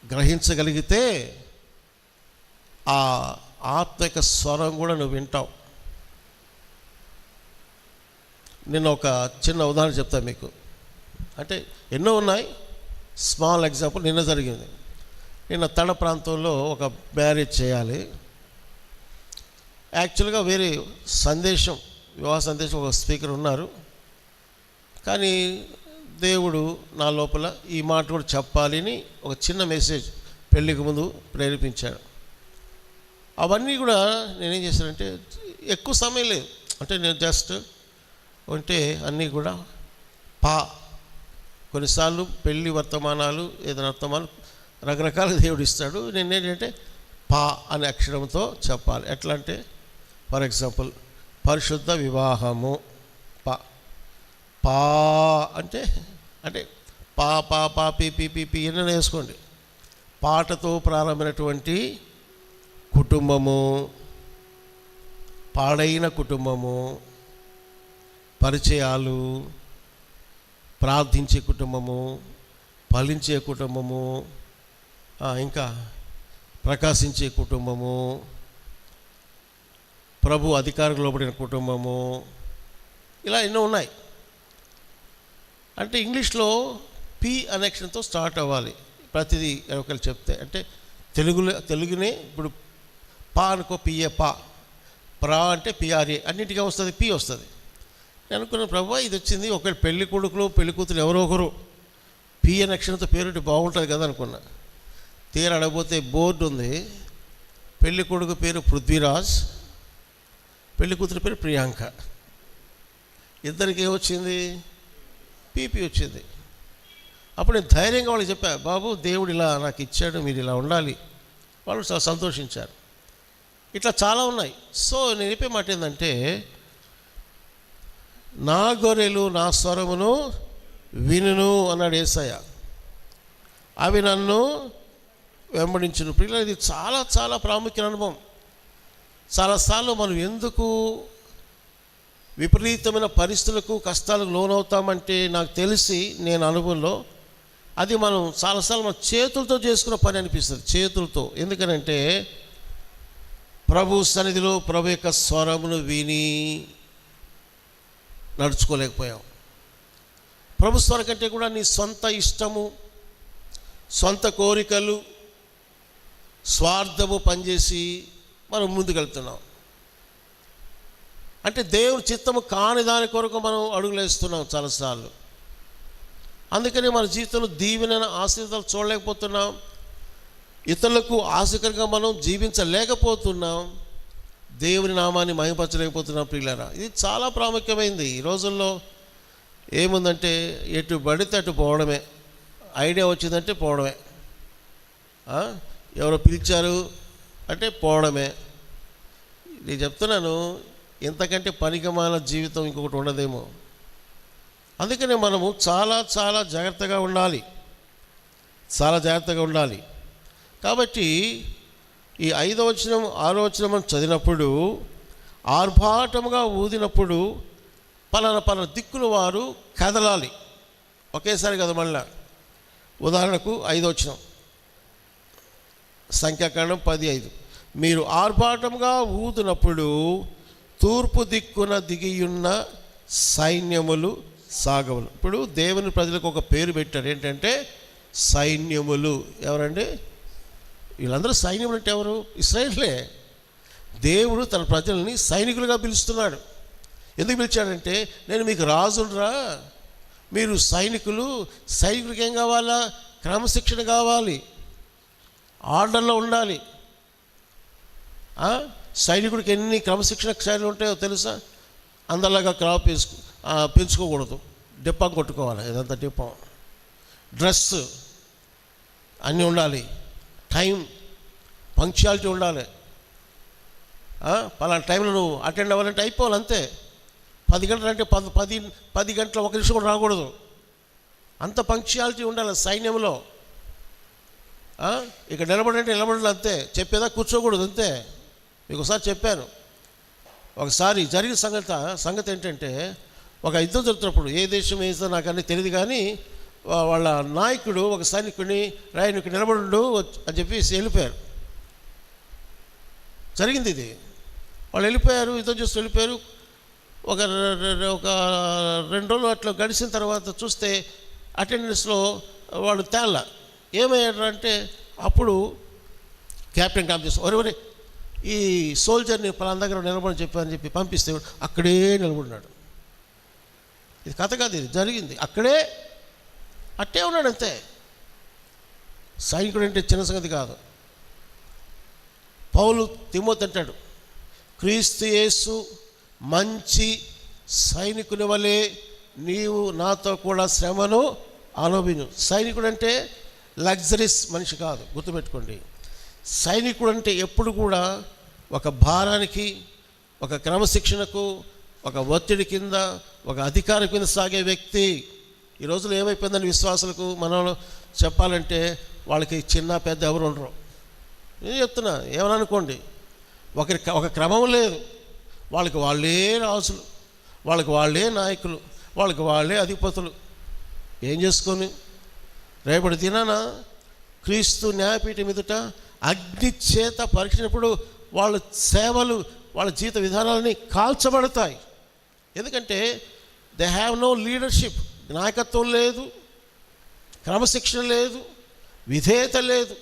గ్రహించగలిగితే ఆ ఆత్మ యొక్క స్వరం కూడా నువ్వు వింటావు. నేను ఒక చిన్న ఉదాహరణ చెప్తాను మీకు. అంటే ఎన్నో ఉన్నాయి, స్మాల్ ఎగ్జాంపుల్. నిన్న జరిగింది. నిన్న తడ ప్రాంతంలో ఒక మ్యారేజ్ చేయాలి. యాక్చువల్గా వేరే సందేశం, వివాహ సందేశం, ఒక స్పీకర్ ఉన్నారు. కానీ దేవుడు నా లోపల ఈ మాట కూడా చెప్పాలని ఒక చిన్న మెసేజ్ పెళ్ళికి ముందు ప్రేరేపించాడు. అవన్నీ కూడా నేనేం చేశానంటే, ఎక్కువ సమయం లేదు, అంటే నేను జస్ట్ ఉంటే అన్నీ కూడా కొన్నిసార్లు పెళ్ళి వర్తమానాలు, ఏదైనా వర్తమానాలు రకరకాల దేవుడు ఇస్తాడు. నేనేంటంటే అనే అక్షరంతో చెప్పాలి. ఎట్లా అంటే, ఫర్ ఎగ్జాంపుల్, పరిశుద్ధ వివాహము పా అంటే పి ఎన్న వేసుకోండి. పాటతో ప్రారంభమైనటువంటి కుటుంబము, పాడైన కుటుంబము, పరిచయాలు, ప్రార్థించే కుటుంబము, ఫలించే కుటుంబము, ఇంకా ప్రకాశించే కుటుంబము, ప్రభు అధికారికి లోబడిన కుటుంబము, ఇలా ఎన్నో ఉన్నాయి. అంటే ఇంగ్లీష్లో పి అనే అక్షరంతో స్టార్ట్ అవ్వాలి ప్రతిదీ. ఒకరు చెప్తే అంటే తెలుగునే ఇప్పుడు పా అనుకో, పిఏ ప్రా అంటే పిఆర్ఏ, అన్నింటిగా వస్తుంది, పి వస్తుంది. నేను అనుకున్న ప్రభు ఇది వచ్చింది, ఒకటి పెళ్లి కొడుకులు పెళ్లి కూతురు ఎవరో ఒకరు పి అనే అక్షరంతో పేరుంటే బాగుంటుంది కదా అనుకున్నా. తీర అడగపోతే బోర్డు ఉంది, పెళ్లి కొడుకు పేరు పృథ్వీరాజ్, పెళ్లి కూతురు పేరు ప్రియాంక. ఇద్దరికి ఏమొచ్చింది? పీపీ వచ్చింది. అప్పుడు నేను ధైర్యంగా వాళ్ళకి చెప్పా, బాబు దేవుడు ఇలా నాకు ఇచ్చాడు, మీరు ఇలా ఉండాలి. వాళ్ళు చాలా సంతోషించారు. ఇట్లా చాలా ఉన్నాయి. సో నేను చెప్పే మాట ఏంటంటే, నా గొర్రెలు నా స్వరమును వినును అన్నాడు యేసయ్య, అవి నన్ను వెంబడించును. పిల్లలు, ఇది చాలా చాలా ప్రాముఖ్యమైన అనుభవం. చాలాసార్లు మనం ఎందుకు విపరీతమైన పరిస్థితులకు కష్టాలకు లోనవుతామంటే, నాకు తెలిసి నేను అనుభవంలో అది మనం చాలాసార్లు మన చేతులతో చేసుకున్న పని అనిపిస్తుంది, చేతులతో. ఎందుకనంటే ప్రభు సన్నిధిలో ప్రభు యొక్క స్వరమును విని నడుచుకోలేకపోయాం. ప్రభు స్వరం కంటే కూడా నీ సొంత ఇష్టము, సొంత కోరికలు, స్వార్థము పనిచేసి మనం ముందుకెళ్తున్నాం. అంటే దేవుని చిత్తము కాని దాని కొరకు మనం అడుగులేస్తున్నాం చాలాసార్లు. అందుకని మన జీవితంలో దీవెన ఆశీర్వాదాలు చూడలేకపోతున్నాం, ఇతరులకు ఆశకరంగా మనం జీవించలేకపోతున్నాం, దేవుని నామాన్ని మహిమపరచలేకపోతున్నాం. ప్రియులారా, ఇది చాలా ప్రాముఖ్యమైనది. ఈ రోజుల్లో ఏముందంటే ఎటు పడితే అటు పోవడమే, ఐడియా వచ్చిందంటే పోవడమే, ఎవరో పిలిచారు అంటే పోవడమే. నేను చెప్తున్నాను, ఇంతకంటే పనికిమాలిన జీవితం ఇంకొకటి ఉండదేమో. అందుకనే మనము చాలా చాలా జాగ్రత్తగా ఉండాలి, చాలా జాగ్రత్తగా ఉండాలి. కాబట్టి ఈ 5వ వచనం 6వ వచనం మనం చదివినప్పుడు, ఆర్భాటముగా ఊదినప్పుడు పలానా దిక్కుల వారు కదలాలి. ఒకేసారి కదా. మళ్ళా ఉదాహరణకు 5వ వచనం, సంఖ్యాకాండం 10:5, మీరు ఆర్భాటంగా ఊదినప్పుడు తూర్పు దిక్కున దిగియున్న సైన్యములు సాగవులు. ఇప్పుడు దేవుని ప్రజలకు ఒక పేరు పెట్టారు, ఏంటంటే సైన్యములు. ఎవరండి వీళ్ళందరూ? సైన్యములు అంటే ఎవరు? ఇశ్రాయేలే. దేవుడు తన ప్రజల్ని సైనికులుగా పిలుస్తున్నాడు. ఎందుకు పిలిచాడంటే, నేను మీకు రాజులరా, మీరు సైనికులు. సైనికులకి ఏం కావాలా? క్రమశిక్షణ కావాలి, ఆర్డర్లో ఉండాలి. సైనికుడికి ఎన్ని క్రమశిక్షణ శైలిలు ఉంటాయో తెలుసా? అందరిలాగా క్రాప్ పెంచుకోకూడదు, డిప్పా కొట్టుకోవాలి, ఇదంతా డిప్పం. డ్రెస్ అన్నీ ఉండాలి, టైం పంక్చువాలిటీ ఉండాలి. పలానా టైంలో నువ్వు అటెండ్ అవ్వాలంటే అయిపోవాలి, అంతే. 10 గంటలు అంటే 10 గంటల 1 నిమిషం కూడా రాకూడదు, అంత పంక్చువాలిటీ ఉండాలి సైన్యంలో. ఇక్కడ నిలబడంటే నిలబడాలి, అంతే. చెప్పేదా కూర్చోకూడదు, అంతే. మీకు ఒకసారి చెప్పాను. ఒకసారి జరిగిన సంగతి ఏంటంటే, ఒక యుద్ధం జరుగుతున్నప్పుడు, ఏ దేశం వేస్తుందో నాకు అన్నీ తెలియదు కానీ, వాళ్ళ నాయకుడు ఒక సైనికుడిని రాయనికి నిలబడు అని చెప్పేసి వెళ్ళిపోయారు. జరిగింది ఇది. వాళ్ళు వెళ్ళిపోయారు, యుద్ధం చేస్తూ వెళ్ళిపోయారు. ఒక 2 రోజులు అట్లా గడిచిన తర్వాత చూస్తే అటెండెన్స్లో వాళ్ళు తేళ్ళ. ఏమయ్యాడు అంటే, అప్పుడు కెప్టెన్ కామ్ చేస్తాం, ఒరే ఈ సోల్జర్ని పలానా దగ్గర నిలబడి చెప్పారని చెప్పి పంపిస్తే అక్కడే నిలబడినాడు. ఇది కథ కాదు, ఇది జరిగింది. అక్కడే అట్టే ఉన్నాడు, అంతే. సైనికుడు అంటే చిన్న సంగతి కాదు. పౌలు తిమోతి అంటాడు, క్రీస్తు యేసు మంచి సైనికుని వలె నీవు నాతో కూడా శ్రమను అనుభవించు. సైనికుడు అంటే లగ్జరీస్ మనిషి కాదు, గుర్తుపెట్టుకోండి. సైనికుడు అంటే ఎప్పుడు కూడా ఒక భారానికి, ఒక క్రమశిక్షణకు, ఒక ఒత్తిడి కింద, ఒక అధికారం కింద సాగే వ్యక్తి. ఈ రోజులో ఏమైపోయిందని విశ్వాసులకు మనం చెప్పాలంటే, వాళ్ళకి చిన్న పెద్ద ఎవరు ఉండరు. నేను చెప్తున్నా, ఏమని అనుకోండి, ఒక క్రమం లేదు. వాళ్ళకి వాళ్ళే రాజులు, వాళ్ళకి వాళ్ళే నాయకులు, వాళ్ళకి వాళ్ళే అధిపతులు. ఏం చేసుకొని రేపటి దినాన క్రీస్తు న్యాయపీఠం ఎదుట అగ్ని చేత పరీక్షించినప్పుడు వాళ్ళ సేవలు, వాళ్ళ జీవిత విధానాలని కాల్చబడతాయి. ఎందుకంటే దే హ్యావ్ నో లీడర్షిప్. నాయకత్వం లేదు, క్రమశిక్షణ లేదు, విధేయత లేదు.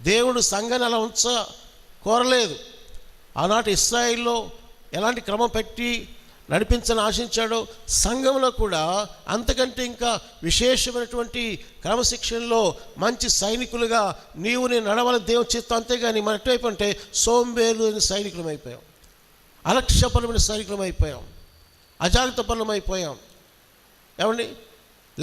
దేవుడు సంఘాన్ని అలా కోరలేదు. ఆనాటి ఇశ్రాయేల్లో ఎలాంటి క్రమం పెట్టి నడిపించాలని ఆశించాడో, సంఘంలో కూడా అంతకంటే ఇంకా విశేషమైనటువంటి క్రమశిక్షణలో మంచి సైనికులుగా నీవు నేను నడవాలని దేవుని చిత్తం. అంతేగాని మన ఎటువైపు అంటే సోంబేరులైన సైనికులం అయిపోయాం, అలక్ష్యపరమైన సైనికులం అయిపోయాం, అజాగ్రత్తపరులం అయిపోయాం. ఏమండి,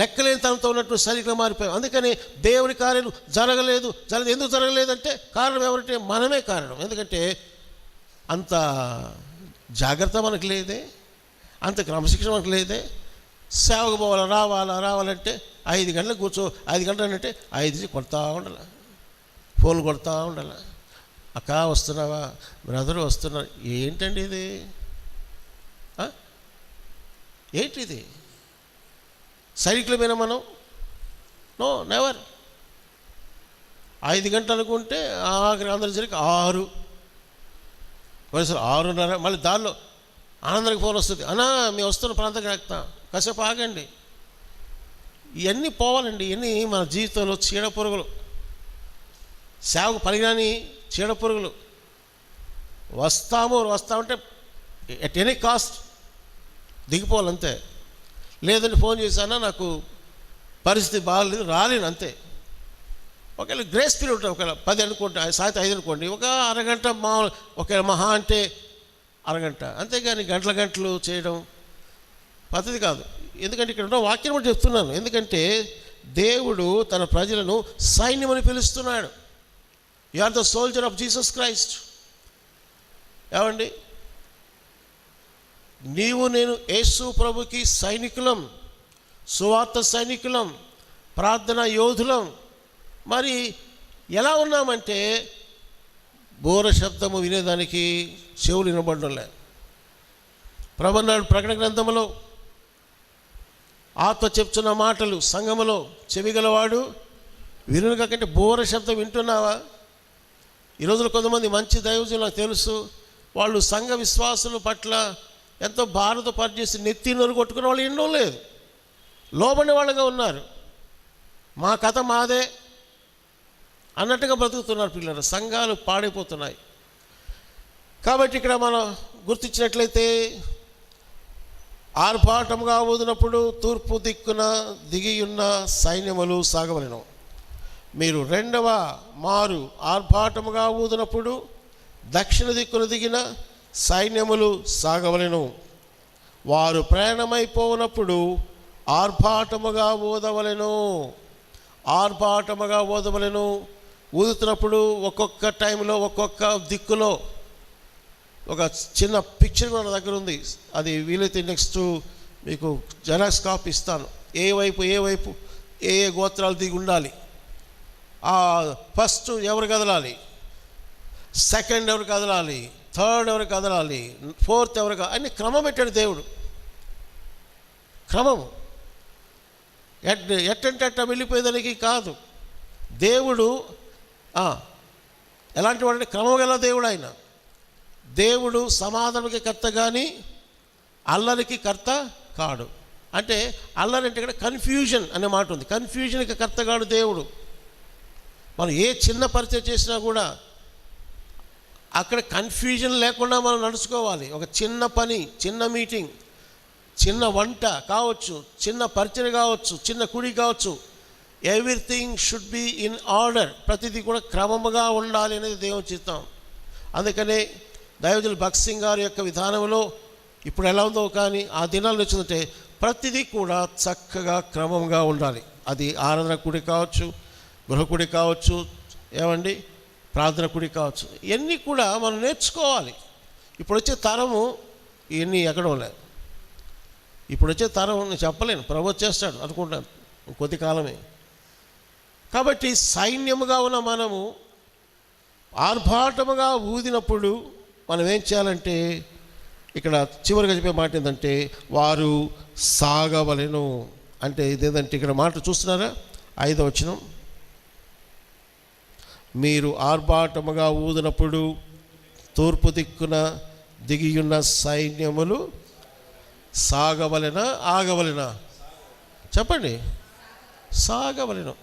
లెక్కలేని తనతో ఉన్నట్టు సరిగ్గా మారిపోయాం. అందుకని దేవుని కార్యాలు జరగలేదు. ఎందుకు జరగలేదంటే కారణం ఎవరంటే మనమే కారణం. ఎందుకంటే అంత జాగ్రత్త మనకు లేదే, అంత క్రమశిక్షణ మనకు లేదే. సేవకు పోవాలా రావాలంటే 5 గంటలకు కూర్చో, 5 గంటలు అంటే 5 కొడతా ఉండాలి, ఫోన్ కొడతా ఉండాలి. అక్క వస్తున్నావా, బ్రదరు వస్తున్నారు. ఏంటండి ఇది? ఏంటిది? సైకిల్ మీద మనం నో నెవర్. 5 గంటలు అనుకుంటే ఆఖరి అందరి జరిగి 6 వయసులో 6:30. మళ్ళీ దానిలో ఆనందానికి ఫోన్ వస్తుంది, అన్నా మేము వస్తున్న ప్రాంతానికి ఎక్కుతాం, కాసేపు ఆగండి. ఇవన్నీ పోవాలండి. ఇవన్నీ మన జీవితంలో చీడపురుగులు, సేవకు పనికిరాని చీడపురుగులు. వస్తామంటే ఎట్ ఎనీ కాస్ట్ దిగిపోవాలంతే. లేదంటే ఫోన్ చేశానా, నాకు పరిస్థితి బాగాలేదు, రాలేను అంతే. ఒకవేళ గ్రేస్ పీరియడ్ ఉంటుంది, ఒకవేళ 10 అనుకోండి, సాయంత్రం 5 అనుకోండి, ఒక అరగంట ఒకవేళ మహా అంటే అరగంట, అంతేగాని గంటలు చేయడం పద్ధతి కాదు. ఎందుకంటే ఇక్కడ ఉన్న వాక్యం కూడా చెప్తున్నాను. ఎందుకంటే దేవుడు తన ప్రజలను సైన్యమని పిలుస్తున్నాడు. You are the soldier of Jesus Christ. ఏమండి, నీవు నేను యేసు ప్రభుకి సైనికులం, సువార్త సైనికులం, ప్రార్థన యోధులం. మరి ఎలా ఉన్నామంటే బోర శబ్దము వినేదానికి చెవులు వినబడడంలే. ప్రభునాడు ప్రకటన గ్రంథములో ఆత్మ చెప్తున్న మాటలు సంఘములో చెవిగలవాడు వినును కాకంటే బోర శబ్దం వింటున్నావా? ఈ రోజుల్లో కొంతమంది మంచి దైవజనులు నాకు తెలుసు, వాళ్ళు సంఘ విశ్వాసుల పట్ల ఎంతో భారత పనిచేసి నెత్తి నోరు కొట్టుకున్న వాళ్ళు ఎన్నో లేదు, లోబడి వాళ్ళగా ఉన్నారు. మా కథ మాదే అన్నట్టుగా బ్రతుకుతున్నారు పిల్లలు. సంఘాలు పాడైపోతున్నాయి. కాబట్టి ఇక్కడ మనం గుర్తించినట్లయితే ఆర్భాటముగా ఊదినప్పుడు తూర్పు దిక్కున దిగియున్న సైన్యములు సాగవలెను. మీరు 2వ మారు ఆర్భాటముగా ఊదినప్పుడు దక్షిణ దిక్కున దిగిన సైన్యములు సాగవలెను. వారు ప్రయాణమైపోవునప్పుడు ఆర్భాటముగా ఊదవలెను. ఆర్భాటముగా ఊదవలెను. ఊదుతున్నప్పుడు ఒక్కొక్క టైంలో ఒక్కొక్క దిక్కులో ఒక చిన్న పిక్చర్ కూడా నా దగ్గర ఉంది. అది వీలైతే నెక్స్ట్ మీకు జెరాక్స్ కాపీ ఇస్తాను. ఏ వైపు ఏ గోత్రాలు దిగి ఉండాలి, ఫస్ట్ ఎవరు కదలాలి, సెకండ్ ఎవరు కదలాలి, థర్డ్ ఎవరు కదలాలి, ఫోర్త్ ఎవరు అన్ని క్రమం పెట్టాడు దేవుడు. క్రమము ఎట్టంటే అట్ట వెళ్ళిపోయేదానికి కాదు. దేవుడు ఎలాంటి వాడంటే క్రమం గల దేవుడు. ఆయన దేవుడు సమాధానకి కర్త కానీ అల్లరికి కర్త కాడు. అంటే అల్లరి అంటే ఇక్కడ కన్ఫ్యూజన్ అనే మాట ఉంది. కన్ఫ్యూజన్కి కర్త కాడు దేవుడు. మనం ఏ చిన్న పరిచయం చేసినా కూడా అక్కడ కన్ఫ్యూజన్ లేకుండా మనం నడుచుకోవాలి. ఒక చిన్న పని, చిన్న మీటింగ్, చిన్న వంట కావచ్చు, చిన్న పరిచయం కావచ్చు, చిన్న కుడి కావచ్చు, everything should be in order. ప్రతిదీ కూడా క్రమముగా ఉండాలి అనేది దేవుని చిత్తం. అందుకనే దైవజనులు భక్త్ సింగ్ గారి యొక్క విధానంలో ఇప్పుడు ఎలా ఉందో కానీ ఆ దినాలు వచ్చిందంటే ప్రతిదీ కూడా చక్కగా క్రమంగా ఉండాలి. అది ఆరాధన కుడి కావచ్చు, గృహకుడి కావచ్చు, ఏమండి ప్రార్థన కుడి కావచ్చు, ఇవన్నీ కూడా మనం నేర్చుకోవాలి. ఇప్పుడు వచ్చే తరము ఇవన్నీ ఎక్కడం లేదు. ఇప్పుడు వచ్చే తరం నేను చెప్పలేను, ప్రభు చేస్తాడు అనుకుంటాను కొద్ది కాలమే. కాబట్టి సైన్యముగా ఉన్న మనము ఆర్భాటముగా ఊదినప్పుడు మనం ఏం చేయాలంటే ఇక్కడ చివరిగా చెప్పే మాట ఏంటంటే వారు సాగవలెను. అంటే ఇదేంటంటే ఇక్కడ మాట చూస్తున్నారా, 5వ వచనం, మీరు ఆర్భాటముగా ఊదినప్పుడు తూర్పు దిక్కున దిగియున్న సైన్యములు సాగవలెనా ఆగవలెనా? చెప్పండి. సాగవలెను.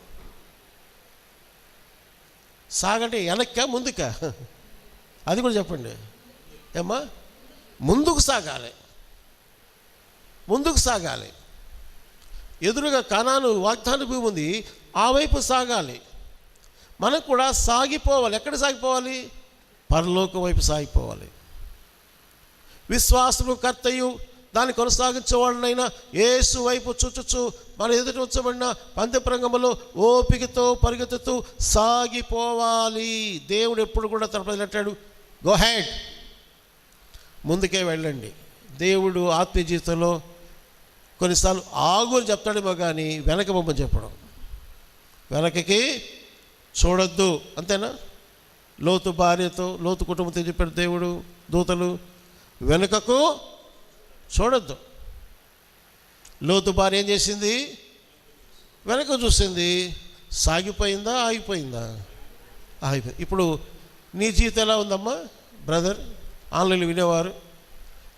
సాగంటే వెనక్కా ముందుకా? అది కూడా చెప్పండి. ఏమ్మా, ముందుకు సాగాలి. ముందుకు సాగాలి. ఎదురుగా కనాను వాగ్దాన భూమి ఉంది, ఆ వైపు సాగాలి. మనం కూడా సాగిపోవాలి. ఎక్కడ సాగిపోవాలి? పరలోకం వైపు సాగిపోవాలి. విశ్వాసము కర్తయు దాన్ని కొనసాగించేవాడినైనా యేసు వైపు చూచుచు మన ఎదుట ఉంచబడిన పందెప్రంగంలో ఓపికతో పరిగెత్తుతూ సాగిపోవాలి. దేవుడు ఎప్పుడు కూడా తన ప్రజలు అంటాడు, గో హెడ్, ముందుకే వెళ్ళండి. దేవుడు ఆత్మీయ జీవితంలో కొన్నిసార్లు ఆగు అని చెప్తాడేమో కానీ వెనక బొమ్మని చెప్పడం, వెనకకి చూడొద్దు. అంతేనా? లోతు భార్యతో, లోతు కుటుంబంతో చెప్పాడు దేవుడు, దూతలు, వెనుకకు చూడొద్దు. లోతు భార్య ఏం చేసింది? వెనక చూసింది. సాగిపోయిందా? ఆగిపోయిందా? ఆగిపోయింది. ఇప్పుడు నీ జీవితం ఎలా ఉందమ్మా బ్రదర్, ఆన్లైన్లో వినేవారు?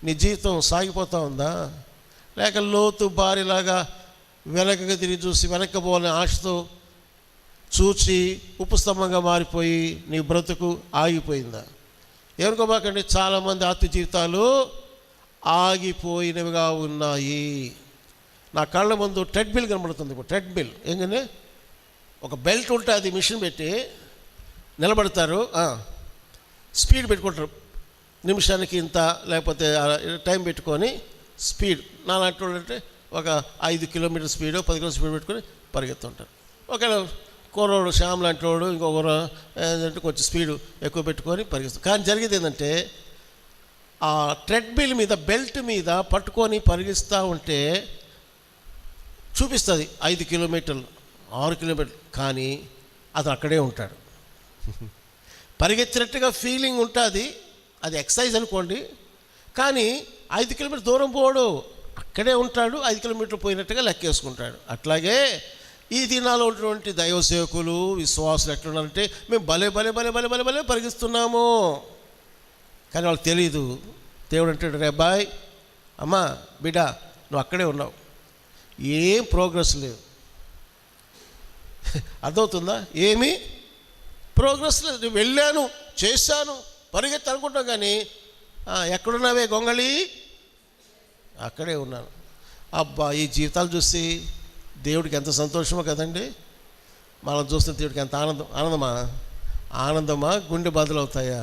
నీ జీవితం సాగిపోతూ ఉందా, లేక లోతు భార్యలాగా వెనకగా తిరిగి చూసి వెనక్కి పోవాలని ఆశతో చూచి ఉపస్తంభంగా మారిపోయి నీ బ్రతుకు ఆగిపోయిందా? ఏమనుకోబాకండి, చాలామంది ఆత్మ జీవితాలు ఆగిపోయినవిగా ఉన్నాయి. నా కళ్ళ ముందు ట్రెడ్మిల్ కనబడుతుంది. ఇప్పుడు ట్రెడ్మిల్ ఏంటంటే ఒక బెల్ట్ ఉంటే అది మిషన్ పెట్టి నిలబడతారు, స్పీడ్ పెట్టుకుంటారు, నిమిషానికి ఇంత, లేకపోతే టైం పెట్టుకొని స్పీడ్. నాలాంటి అంటే ఒక 5 కిలోమీటర్ స్పీడ్, 10 కిలోమీటర్ స్పీడ్ పెట్టుకొని పరిగెత్తుంటారు. ఒకవేళ కుర్రోడు శ్యామ్ లాంటి వాడు ఇంకొకరు ఏంటంటే కొంచెం స్పీడు ఎక్కువ పెట్టుకొని పరిగెత్తారు. కానీ జరిగేది ఏంటంటే ఆ ట్రెడ్మిల్ మీద, బెల్ట్ మీద పట్టుకొని పరిగిస్తూ ఉంటే చూపిస్తుంది 5 కిలోమీటర్లు, 6 కిలోమీటర్లు, కానీ అతను అక్కడే ఉంటాడు. పరిగెత్తినట్టుగా ఫీలింగ్ ఉంటుంది, అది ఎక్సర్సైజ్ అనుకోండి, కానీ 5 కిలోమీటర్ దూరం పోడు, అక్కడే ఉంటాడు. 5 కిలోమీటర్లు పోయినట్టుగా లెక్కేసుకుంటాడు. అట్లాగే ఈ దినాల్లో ఉన్నటువంటి దైవ సేవకులు, విశ్వాసులు ఎట్లున్నారంటే మేము భలే భలే భలే భలే భలే భలే పరిగిస్తున్నాము, కానీ వాళ్ళకి తెలీదు. దేవుడు అంటాడు, రే బాయ్, అమ్మా, బిడ్డ, నువ్వు అక్కడే ఉన్నావు, ఏం ప్రోగ్రెస్ లేదు. అర్థమవుతుందా? ఏమీ ప్రోగ్రెస్ లేదు. నువ్వు వెళ్ళాను, చేశాను, పరిగెత్తి అనుకుంటాం, కానీ ఎక్కడున్నావే గొంగళి? అక్కడే ఉన్నాను. అబ్బా, ఈ జీవితాలు చూసి దేవుడికి ఎంత సంతోషమో కదండి. మనం చూస్తున్న దేవుడికి ఎంత ఆనందమా, గుండె బదులవుతాయా?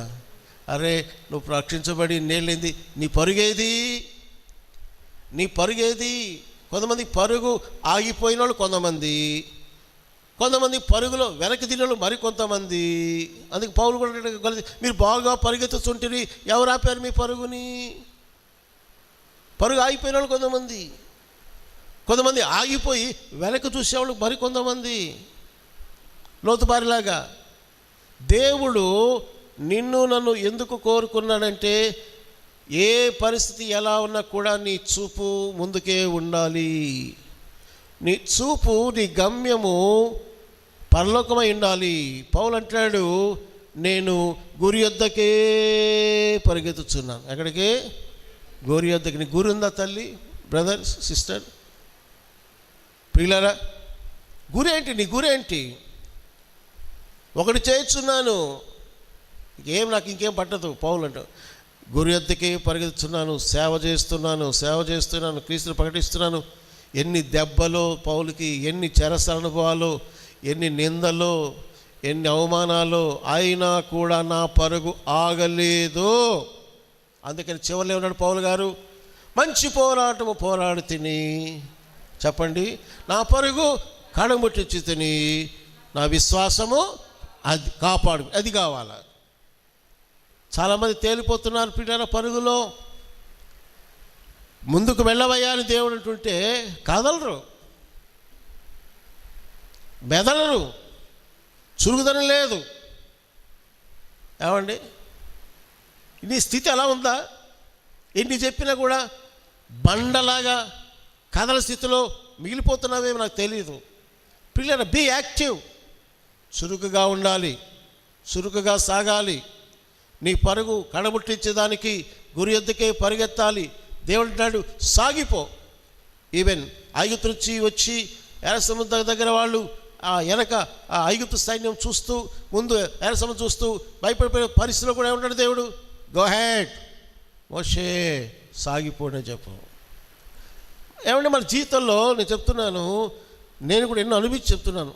అరే, నువ్వు రక్షించబడి నేళ్ళేంది, నీ పరుగేది? కొంతమంది పరుగు ఆగిపోయిన వాళ్ళు, కొంతమంది పరుగులో వెనక్కి తిరిగిన మరి కొంతమంది. అందుకే పౌలు కూడా, మీరు బాగా పరిగెత్తుతుంటే ఎవరు ఆపారు మీ పరుగుని? పరుగు ఆగిపోయిన వాళ్ళు కొంతమంది ఆగిపోయి వెనక్కి చూసేవాళ్ళు మరి కొంతమంది. లోతుబారిలాగా దేవుడు నిన్ను నన్ను ఎందుకు కోరుకున్నాడంటే, ఏ పరిస్థితి ఎలా ఉన్నా కూడా నీ చూపు ముందుకే ఉండాలి. నీ చూపు, నీ గమ్యము పరలోకమై ఉండాలి. పౌలు అంటాడు, నేను గురి యొద్దకే పరిగెత్తుచున్నాను. ఎక్కడికి? గురి యొద్దకి. నీ గురి ఉందా తల్లి, బ్రదర్, సిస్టర్, ప్రియులారా? గురి ఏంటి? నీ గురి ఏంటి? ఒకటి చేస్తున్నాను, నాకు ఇంకేం పట్టదు. పౌలు అంట, గురి యొద్దకే పరిగెత్తుతున్నాను, సేవ చేస్తున్నాను, క్రీస్తుని ప్రకటిస్తున్నాను. ఎన్ని దెబ్బలో పౌలుకి, ఎన్ని చెరసాల అనుభవాలు, ఎన్ని నిందలు, ఎన్ని అవమానాలు, అయినా కూడా నా పరుగు ఆగలేదు. అందుకని చివరిలో ఉన్నాడు పౌలు గారు, మంచి పోరాటము పోరాడు తిని, చెప్పండి, నా పరుగు కడముట్టించి తిని, నా విశ్వాసము అది కాపాడు. అది కావాలా? చాలామంది తేలిపోతున్నారు పిల్లల పరుగులో. ముందుకు వెళ్ళవయ్యా అని దేవుడు అంటుంటే కదలరు, బెదలరు, చురుగుదనం లేదు. ఏమండి, నీ స్థితి ఎలా ఉందా? ఎన్ని చెప్పినా కూడా బండలాగా కథల స్థితిలో మిగిలిపోతున్నావేమో నాకు తెలియదు. పిల్లల బీ యాక్టివ్, చురుకుగా ఉండాలి, చురుకుగా సాగాలి. నీ పరుగు కడముట్టించేదానికి గురి యొద్దకే పరిగెత్తాలి. దేవుడు అంటాడు, సాగిపో. ఈవెన్ ఐగుప్తు నుంచి వచ్చి ఎర్ర సముద్రం దగ్గర వాళ్ళు వెనక ఐగుప్తు సైన్యం చూస్తూ, ముందు ఎర్ర సముద్రం చూస్తూ భయపడిపోయే పరిస్థితిలో కూడా ఏమంటాడు దేవుడు, గో హెడ్ మోషే, సాగిపోనే చెప్పు. ఏమంటే మన జీవితంలో నేను చెప్తున్నాను, నేను కూడా ఎన్నో చెప్తున్నాను,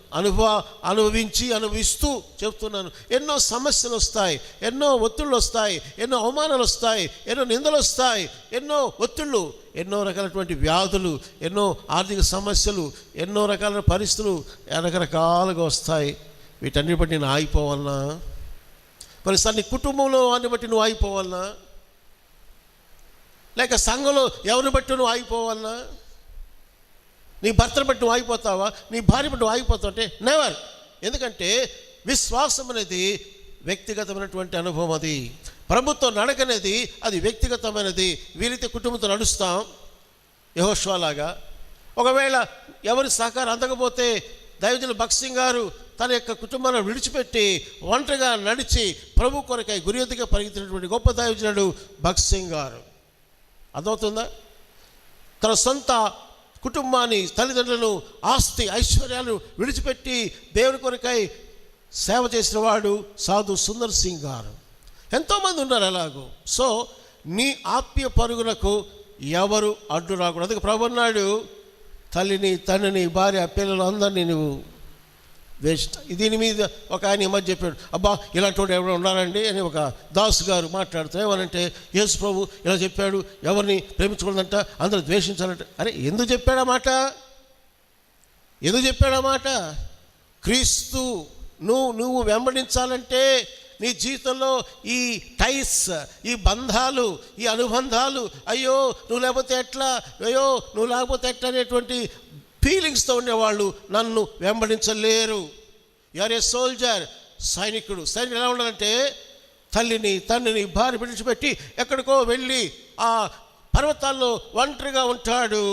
అనుభవిస్తూ చెప్తున్నాను. ఎన్నో సమస్యలు వస్తాయి, ఎన్నో ఒత్తిళ్ళు వస్తాయి, ఎన్నో అవమానాలు వస్తాయి, ఎన్నో నిందలు వస్తాయి, ఎన్నో ఒత్తిళ్ళు, ఎన్నో రకాలైనటువంటి వ్యాధులు, ఎన్నో ఆర్థిక సమస్యలు, ఎన్నో రకాల పరిస్థితులు రకరకాలుగా వస్తాయి. వీటన్ని బట్టి నేను ఆగిపోవాలన్నా, కొన్నిసార్లు నీ కుటుంబంలో వాడిని బట్టి నువ్వు ఆగిపోవాలన్నా, లేక సంఘంలో ఎవరిని బట్టి నువ్వు ఆగిపోవాలన్నా, నీ భర్తను బట్టి నువ్వు ఆగిపోతావా, నీ భార్య బట్టి నువ్వు ఆగిపోతావు అంటే నెవర్. ఎందుకంటే విశ్వాసం అనేది వ్యక్తిగతమైనటువంటి అనుభవం. అది ప్రభుత్వం నడకనేది అది వ్యక్తిగతమైనది. వీరైతే కుటుంబంతో నడుస్తాం యెహోషువలాగా. ఒకవేళ ఎవరి సహకారం అందకపోతే దైవజనులు భగత్ సింగ్ గారు తన యొక్క కుటుంబాన్ని విడిచిపెట్టి ఒంటరిగా నడిచి ప్రభు కొరకై గురి ఎదుగా పరిగెత్తినటువంటి గొప్ప దైవజనుడు భగత్ సింగ్ గారు. అర్థమవుతుందా? తన సొంత కుటుంబాన్ని, తల్లిదండ్రులను, ఆస్తి ఐశ్వర్యాలను విడిచిపెట్టి దేవుని కొరకై సేవ చేసిన వాడు సాధు సుందర్ సింగ్ గారు. ఎంతోమంది ఉన్నారు అలాగూ. సో నీ ఆత్మీయ పరుగులకు ఎవరు అడ్డు రాకూడదు. అందుకే ప్రభు అన్నాడు, తల్లిని, తండ్రిని, భార్య, పిల్లలు అందరినీ నువ్వు వేస్ట్. దీని మీద ఒక ఆయన ఈ మధ్య చెప్పాడు, అబ్బా ఇలాంటి వాడు ఎవరు ఉన్నారండి అని ఒక దాసు గారు మాట్లాడుతూ ఏమనంటే, యేసు ప్రభు ఇలా చెప్పాడు, ఎవరిని ప్రేమించకూడదంట, అందరూ ద్వేషించాలంట. అరే ఎందుకు చెప్పాడా మాట? ఎందుకు చెప్పాడా మాట? క్రీస్తు నువ్వు వెంబడించాలంటే నీ జీవితంలో ఈ టైస్, ఈ బంధాలు, ఈ అనుబంధాలు, అయ్యో నువ్వు లేకపోతే ఎట్లా, అయ్యో నువ్వు లేకపోతే ఎట్లా అనేటువంటి ఫీలింగ్స్తో ఉండేవాళ్ళు నన్ను వెంబడించలేరు. You're a soldier. సైనికుడు ఎలా ఉండాలంటే తల్లిని, తండ్రిని, భార్య విడిచిపెట్టి ఎక్కడికో వెళ్ళి ఆ పర్వతాల్లో ఒంటరిగా ఉంటాడు.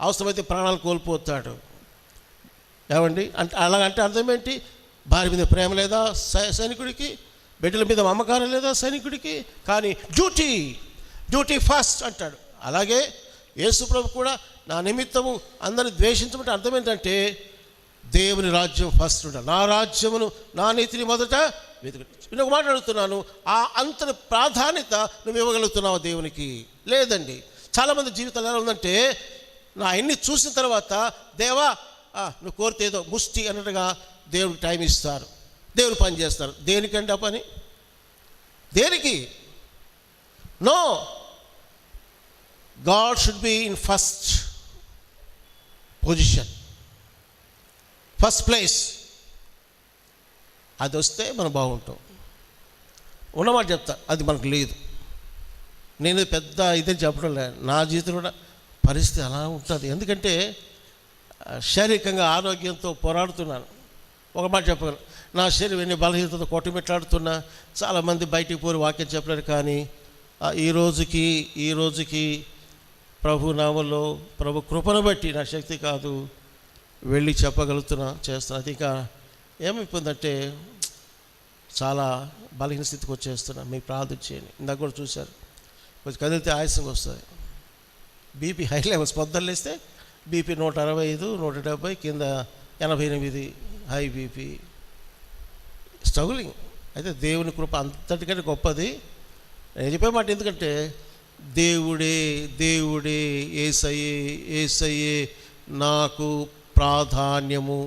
అవసరమైతే ప్రాణాలు కోల్పోతాడు. ఏమండి అంటే అలాగంటే అర్థం ఏంటి? భార్య మీద ప్రేమ లేదా సైనికుడికి? బిడ్డల మీద మమకారం లేదా సైనికుడికి? కానీ డ్యూటీ ఫస్ట్ అంటాడు. అలాగే యేసు ప్రభు కూడా నా నిమిత్తము అందరిని ద్వేషించమంటే అర్థం ఏంటంటే దేవుని రాజ్యం ఫస్ట్ ఉండాలి. నా రాజ్యమును, నా నీతిని మొదట వెతుకు. నేను మాట అడుగుతున్నాను, ఆ అంతటి ప్రాధాన్యత నువ్వు ఇవ్వగలుగుతున్నావు దేవునికి? లేదండి. చాలామంది జీవితాలు ఎలా ఉందంటే, నా అన్ని చూసిన తర్వాత దేవా నువ్వు కోరితే ఏదో ముష్టి అన్నట్టుగా దేవుడికి టైం ఇస్తారు, దేవుడు పని చేస్తారు. దేనికండి ఆ పని? దేనికి? No, God should be in first position, first place. అది వస్తే మనం బాగుంటాం. ఉన్నమాట చెప్తా, అది మనకు లేదు. నేను పెద్ద ఇదే చెప్పడం లేదు, నా జీవితంలో కూడా పరిస్థితి అలా ఉంటుంది. ఎందుకంటే శారీరకంగా ఆరోగ్యంతో పోరాడుతున్నాను. ఒక మాట చెప్పగలను, నా శరీరం ఎన్ని బలహీనతతో కొట్టుమిట్లాడుతున్నా, చాలామంది బయటికి పోయి వాక్యం చెప్పలేరు. కానీ ఈ రోజుకి ప్రభు నామంలో, ప్రభు కృపను బట్టి, నా శక్తి కాదు, వెళ్ళి చెప్పగలుగుతున్నా, చేస్తున్నా. అది ఇంకా ఏమైపోయిందంటే చాలా బలహీన స్థితికి వచ్చేస్తున్నా. మీకు ప్రార్థన చేయండి. ఇందాక కూడా చూశారు, కొంచెం కదిలితే ఆయాసంగా వస్తుంది. బీపీ హై లెవెల్స్, పొద్దున్న లేస్తే బీపీ 165, 170, కింద 88 హై బీపీ, స్ట్రగులింగ్. అయితే దేవుని కృప అంతటికంటే గొప్పది. నేను చెప్పే మాట ఎందుకంటే దేవుడే యేసయ్యే నాకు ప్రాధాన్యము,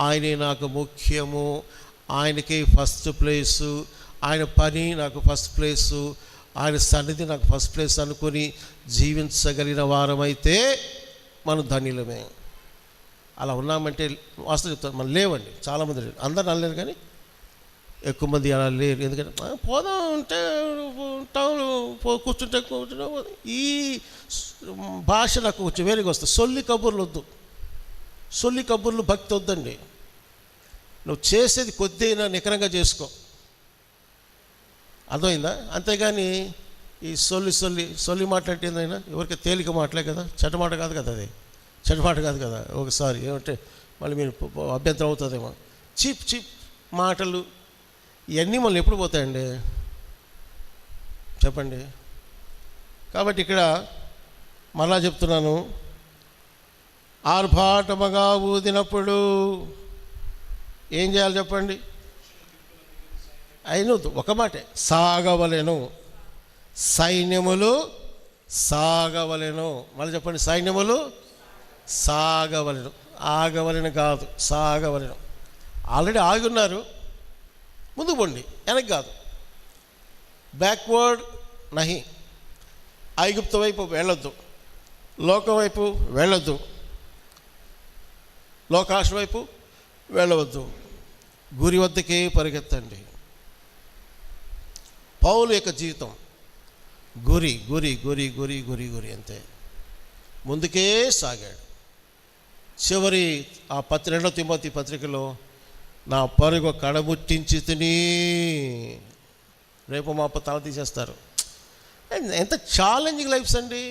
ఆయనే నాకు ముఖ్యము, ఆయనకే ఫస్ట్ ప్లేసు, ఆయన పని నాకు ఫస్ట్ ప్లేసు, ఆయన సన్నిధి నాకు ఫస్ట్ ప్లేస్ అనుకొని జీవించగలిగిన వారమైతే మనం ధన్యులమే. అలా ఉన్నామంటే వాస్తవం చెప్తాను, మనం లేవండి. చాలామంది లేరు, అందరు అనలేరు కానీ ఎక్కువ మంది అలా లేరు. ఎందుకంటే పోదాం అంటే టౌన్ కూర్చుంటే ఈ భాష నాకు కొంచెం వేరేగా వస్తుంది. సొల్లి కబుర్లు వద్దు, సొల్లి కబుర్లు భక్తి వద్దండి. నువ్వు చేసేది కొద్దిగా నికరంగా చేసుకో, అర్థమైందా? అంతేగాని ఈ సొల్లి మాట్లాడితే ఏందైనా ఎవరికి తేలిక మాటలే కదా, చెడ్డమాట కాదు కదా, అది చెడ్డమాట కాదు కదా. ఒకసారి ఏమంటే మళ్ళీ మీరు అభ్యంతరం అవుతుందేమో. చీప్ మాటలు ఇవన్నీ మళ్ళీ ఎప్పుడు పోతాయండి చెప్పండి? కాబట్టి ఇక్కడ మళ్ళా చెప్తున్నాను, ఆర్భాటముగా ఊదినప్పుడు ఏం చేయాలి చెప్పండి? అయిన ఒక మాటే, సాగవలెను, సైన్యములు సాగవలెను. మళ్ళీ చెప్పండి, సైన్యములు సాగవలెను. ఆగవలెను కాదు, సాగవలెను. ఆల్రెడీ ఆగి ఉన్నారు, ముందుకు పోండి, వెనక్కి కాదు. బ్యాక్వర్డ్ నహి. ఐగుప్తు వైపు వెళ్ళొద్దు, లోకం వైపు వెళ్ళొద్దు, లోకాశ వైపు వెళ్ళవద్దు, గురి వద్దకే పరిగెత్తండి. పౌలు యొక్క జీవితం గురి గురి గురి గురి గురి గురి అంతే, ముందుకే సాగాడు. చివరి ఆ 2 తిమోతి పత్రికలో నా పరుగు కడముట్టించి తిని, రేపు మా తల తీసేస్తారు. ఎంత ఛాలెంజింగ్ లైఫ్స్ అండి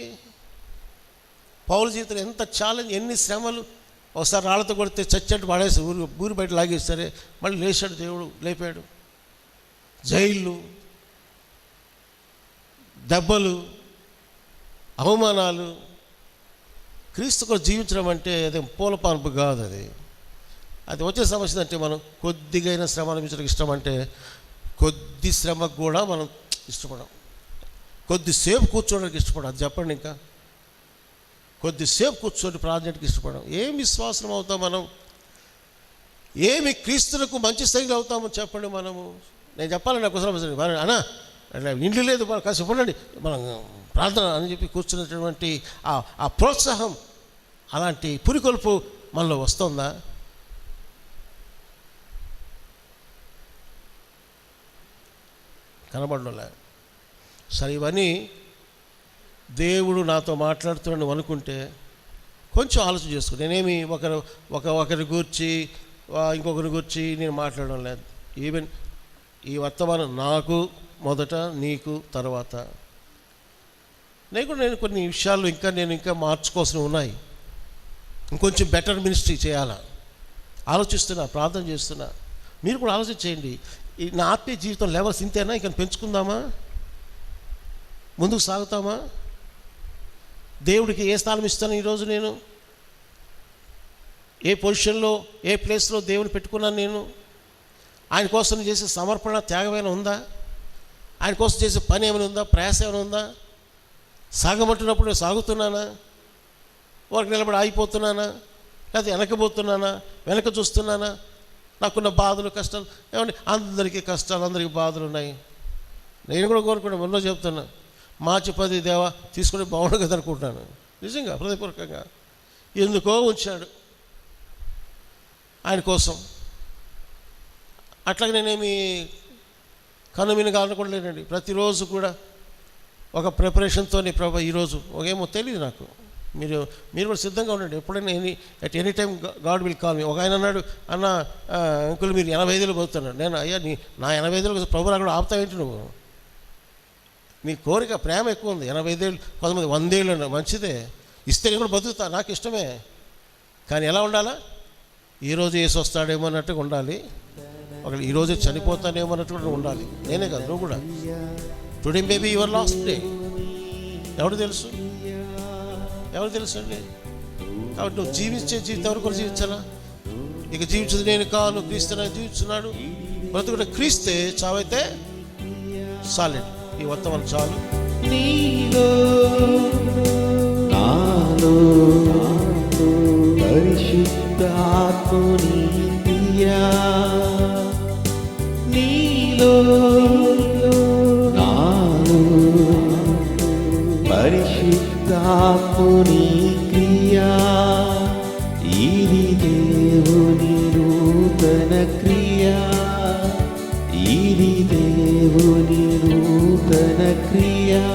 పౌలు జీవితంలో, ఎంత ఛాలెంజ్, ఎన్ని శ్రమలు. ఒకసారి రాళ్ళతో కొడితే చచ్చట్టు పడేసి ఊరి బయట లాగేస్తారే, మళ్ళీ లేచాడు, దేవుడు లేపాడు. జైళ్ళు, దెబ్బలు, అవమానాలు. క్రీస్తుకు జీవించడం అంటే అది పూల పాన్పు కాదు. అది వచ్చే సమస్య అంటే మనం కొద్దిగైనా శ్రమ అనిపించడానికి ఇష్టం. అంటే కొద్ది శ్రమకు కూడా మనం ఇష్టపడం, కొద్దిసేపు కూర్చోడానికి ఇష్టపడం. అది చెప్పండి, ఇంకా కొద్దిసేపు కూర్చొని ప్రార్థనకి ఇష్టపడం. ఏం విశ్వాసం అవుతాం మనం, ఏమి క్రీస్తులకు మంచి స్థాయిలో అవుతామో చెప్పండి. మనము నేను చెప్పాలని నాకు అవసరం అన్నా, అట్లా ఇండ్లు లేదు, మనం కాసేపు ఉండండి, మనం ప్రార్థన అని చెప్పి కూర్చున్నటువంటి ఆ ప్రోత్సాహం, అలాంటి పురికొల్పు మనలో వస్తుందా? కనబడలే. సరే, ఇవన్నీ దేవుడు నాతో మాట్లాడుతున్నాడు అనుకుంటే కొంచెం ఆలోచన చేసుకో. నేనేమి ఒకరి గూర్చి ఇంకొకరి గురించి నేను మాట్లాడడం లేదు. ఈవెన్ ఈ వర్తమానం నాకు మొదట, నీకు తర్వాత. నేను కొన్ని విషయాలు ఇంకా మార్చుకోవాల్సినవి ఉన్నాయి. ఇంకొంచెం బెటర్ మినిస్ట్రీ చేయాలా ఆలోచిస్తున్నా, ప్రార్థన చేస్తున్నా. మీరు కూడా ఆలోచన చేయండి. నా ఆత్మీయ జీవితం లెవెల్స్ ఇంతేనా, ఇంకా పెంచుకుందామా, ముందుకు సాగుతామా? దేవుడికి ఏ స్థానం ఇస్తాను ఈరోజు? నేను ఏ పొజిషన్లో, ఏ ప్లేస్లో దేవుని పెట్టుకున్నాను? నేను ఆయన కోసం చేసే సమర్పణ, త్యాగమైన ఉందా? ఆయన కోసం చేసే పని ఏమైనా ఉందా? ప్రయాస ఏమైనా ఉందా? సాగమంటున్నప్పుడు నేను సాగుతున్నానా? వారికి నిలబడి ఆగిపోతున్నానా? లేదా వెనకపోతున్నానా? వెనక చూస్తున్నానా? నాకున్న బాధలు, కష్టాలు ఏమండి, అందరికీ కష్టాలు, అందరికీ బాధలు ఉన్నాయి. నేను కూడా కోరుకున్నా, మొన్న చెప్తున్నా, మార్చి 10 దేవా తీసుకుని బాగుండు కదా అనుకుంటున్నాను. నిజంగా హృదయపూర్వకంగా. ఎందుకో ఉంచాడు ఆయన కోసం. అట్లాగే నేనేమి కనుమిని కానుకోలేనండి. ప్రతిరోజు కూడా ఒక ప్రిపరేషన్తోనే, ప్రభా ఈరోజు ఒకేమో తెలియదు నాకు, మీరు కూడా సిద్ధంగా ఉండండి. ఎప్పుడైనా any time God will call me. ఒక ఆయన అన్నాడు, అన్న అంకుల్ మీరు 85 ఏళ్ళు పోతున్నాడు. నేను అయ్యా నా 85 ఏళ్ళు ప్రభు కూడా ఆపుతావేంటి నువ్వు? నీ కోరిక, ప్రేమ ఎక్కువ ఉంది. 85 ఏళ్ళు, కొంతమంది 100 ఏళ్ళు, మంచిదే, ఇస్తే నేను కూడా బతుకుతా, నాకు ఇష్టమే. కానీ ఎలా ఉండాలా? ఈరోజు ఏసు వస్తాడేమో అన్నట్టుగా ఉండాలి. ఒకవేళ ఈరోజే చనిపోతానేమో అన్నట్టుగా ఉండాలి. నేనే కాదు, నువ్వు కూడా. Today maybe your last day. ఎవరు తెలుసు అండి? కాబట్టి నువ్వు జీవించే జీవితం ఎవరు కూడా జీవించాలా? ఇక జీవించదు నేను కాను, క్రీస్తు జీవిస్తున్నాడు. బ్రతుకుడు క్రీస్తే, చావైతే సాలిడ్. ఈ వర్తమానం చాలు. నీలో నాలో పరిశుద్ధాత్ముని క్రియా, నీలో నాలో పరిశుద్ధాత్ముని క్రియా, ఇది దేవుని నూతన క్రియా, ఇది దేవుని నూతన క్రియా.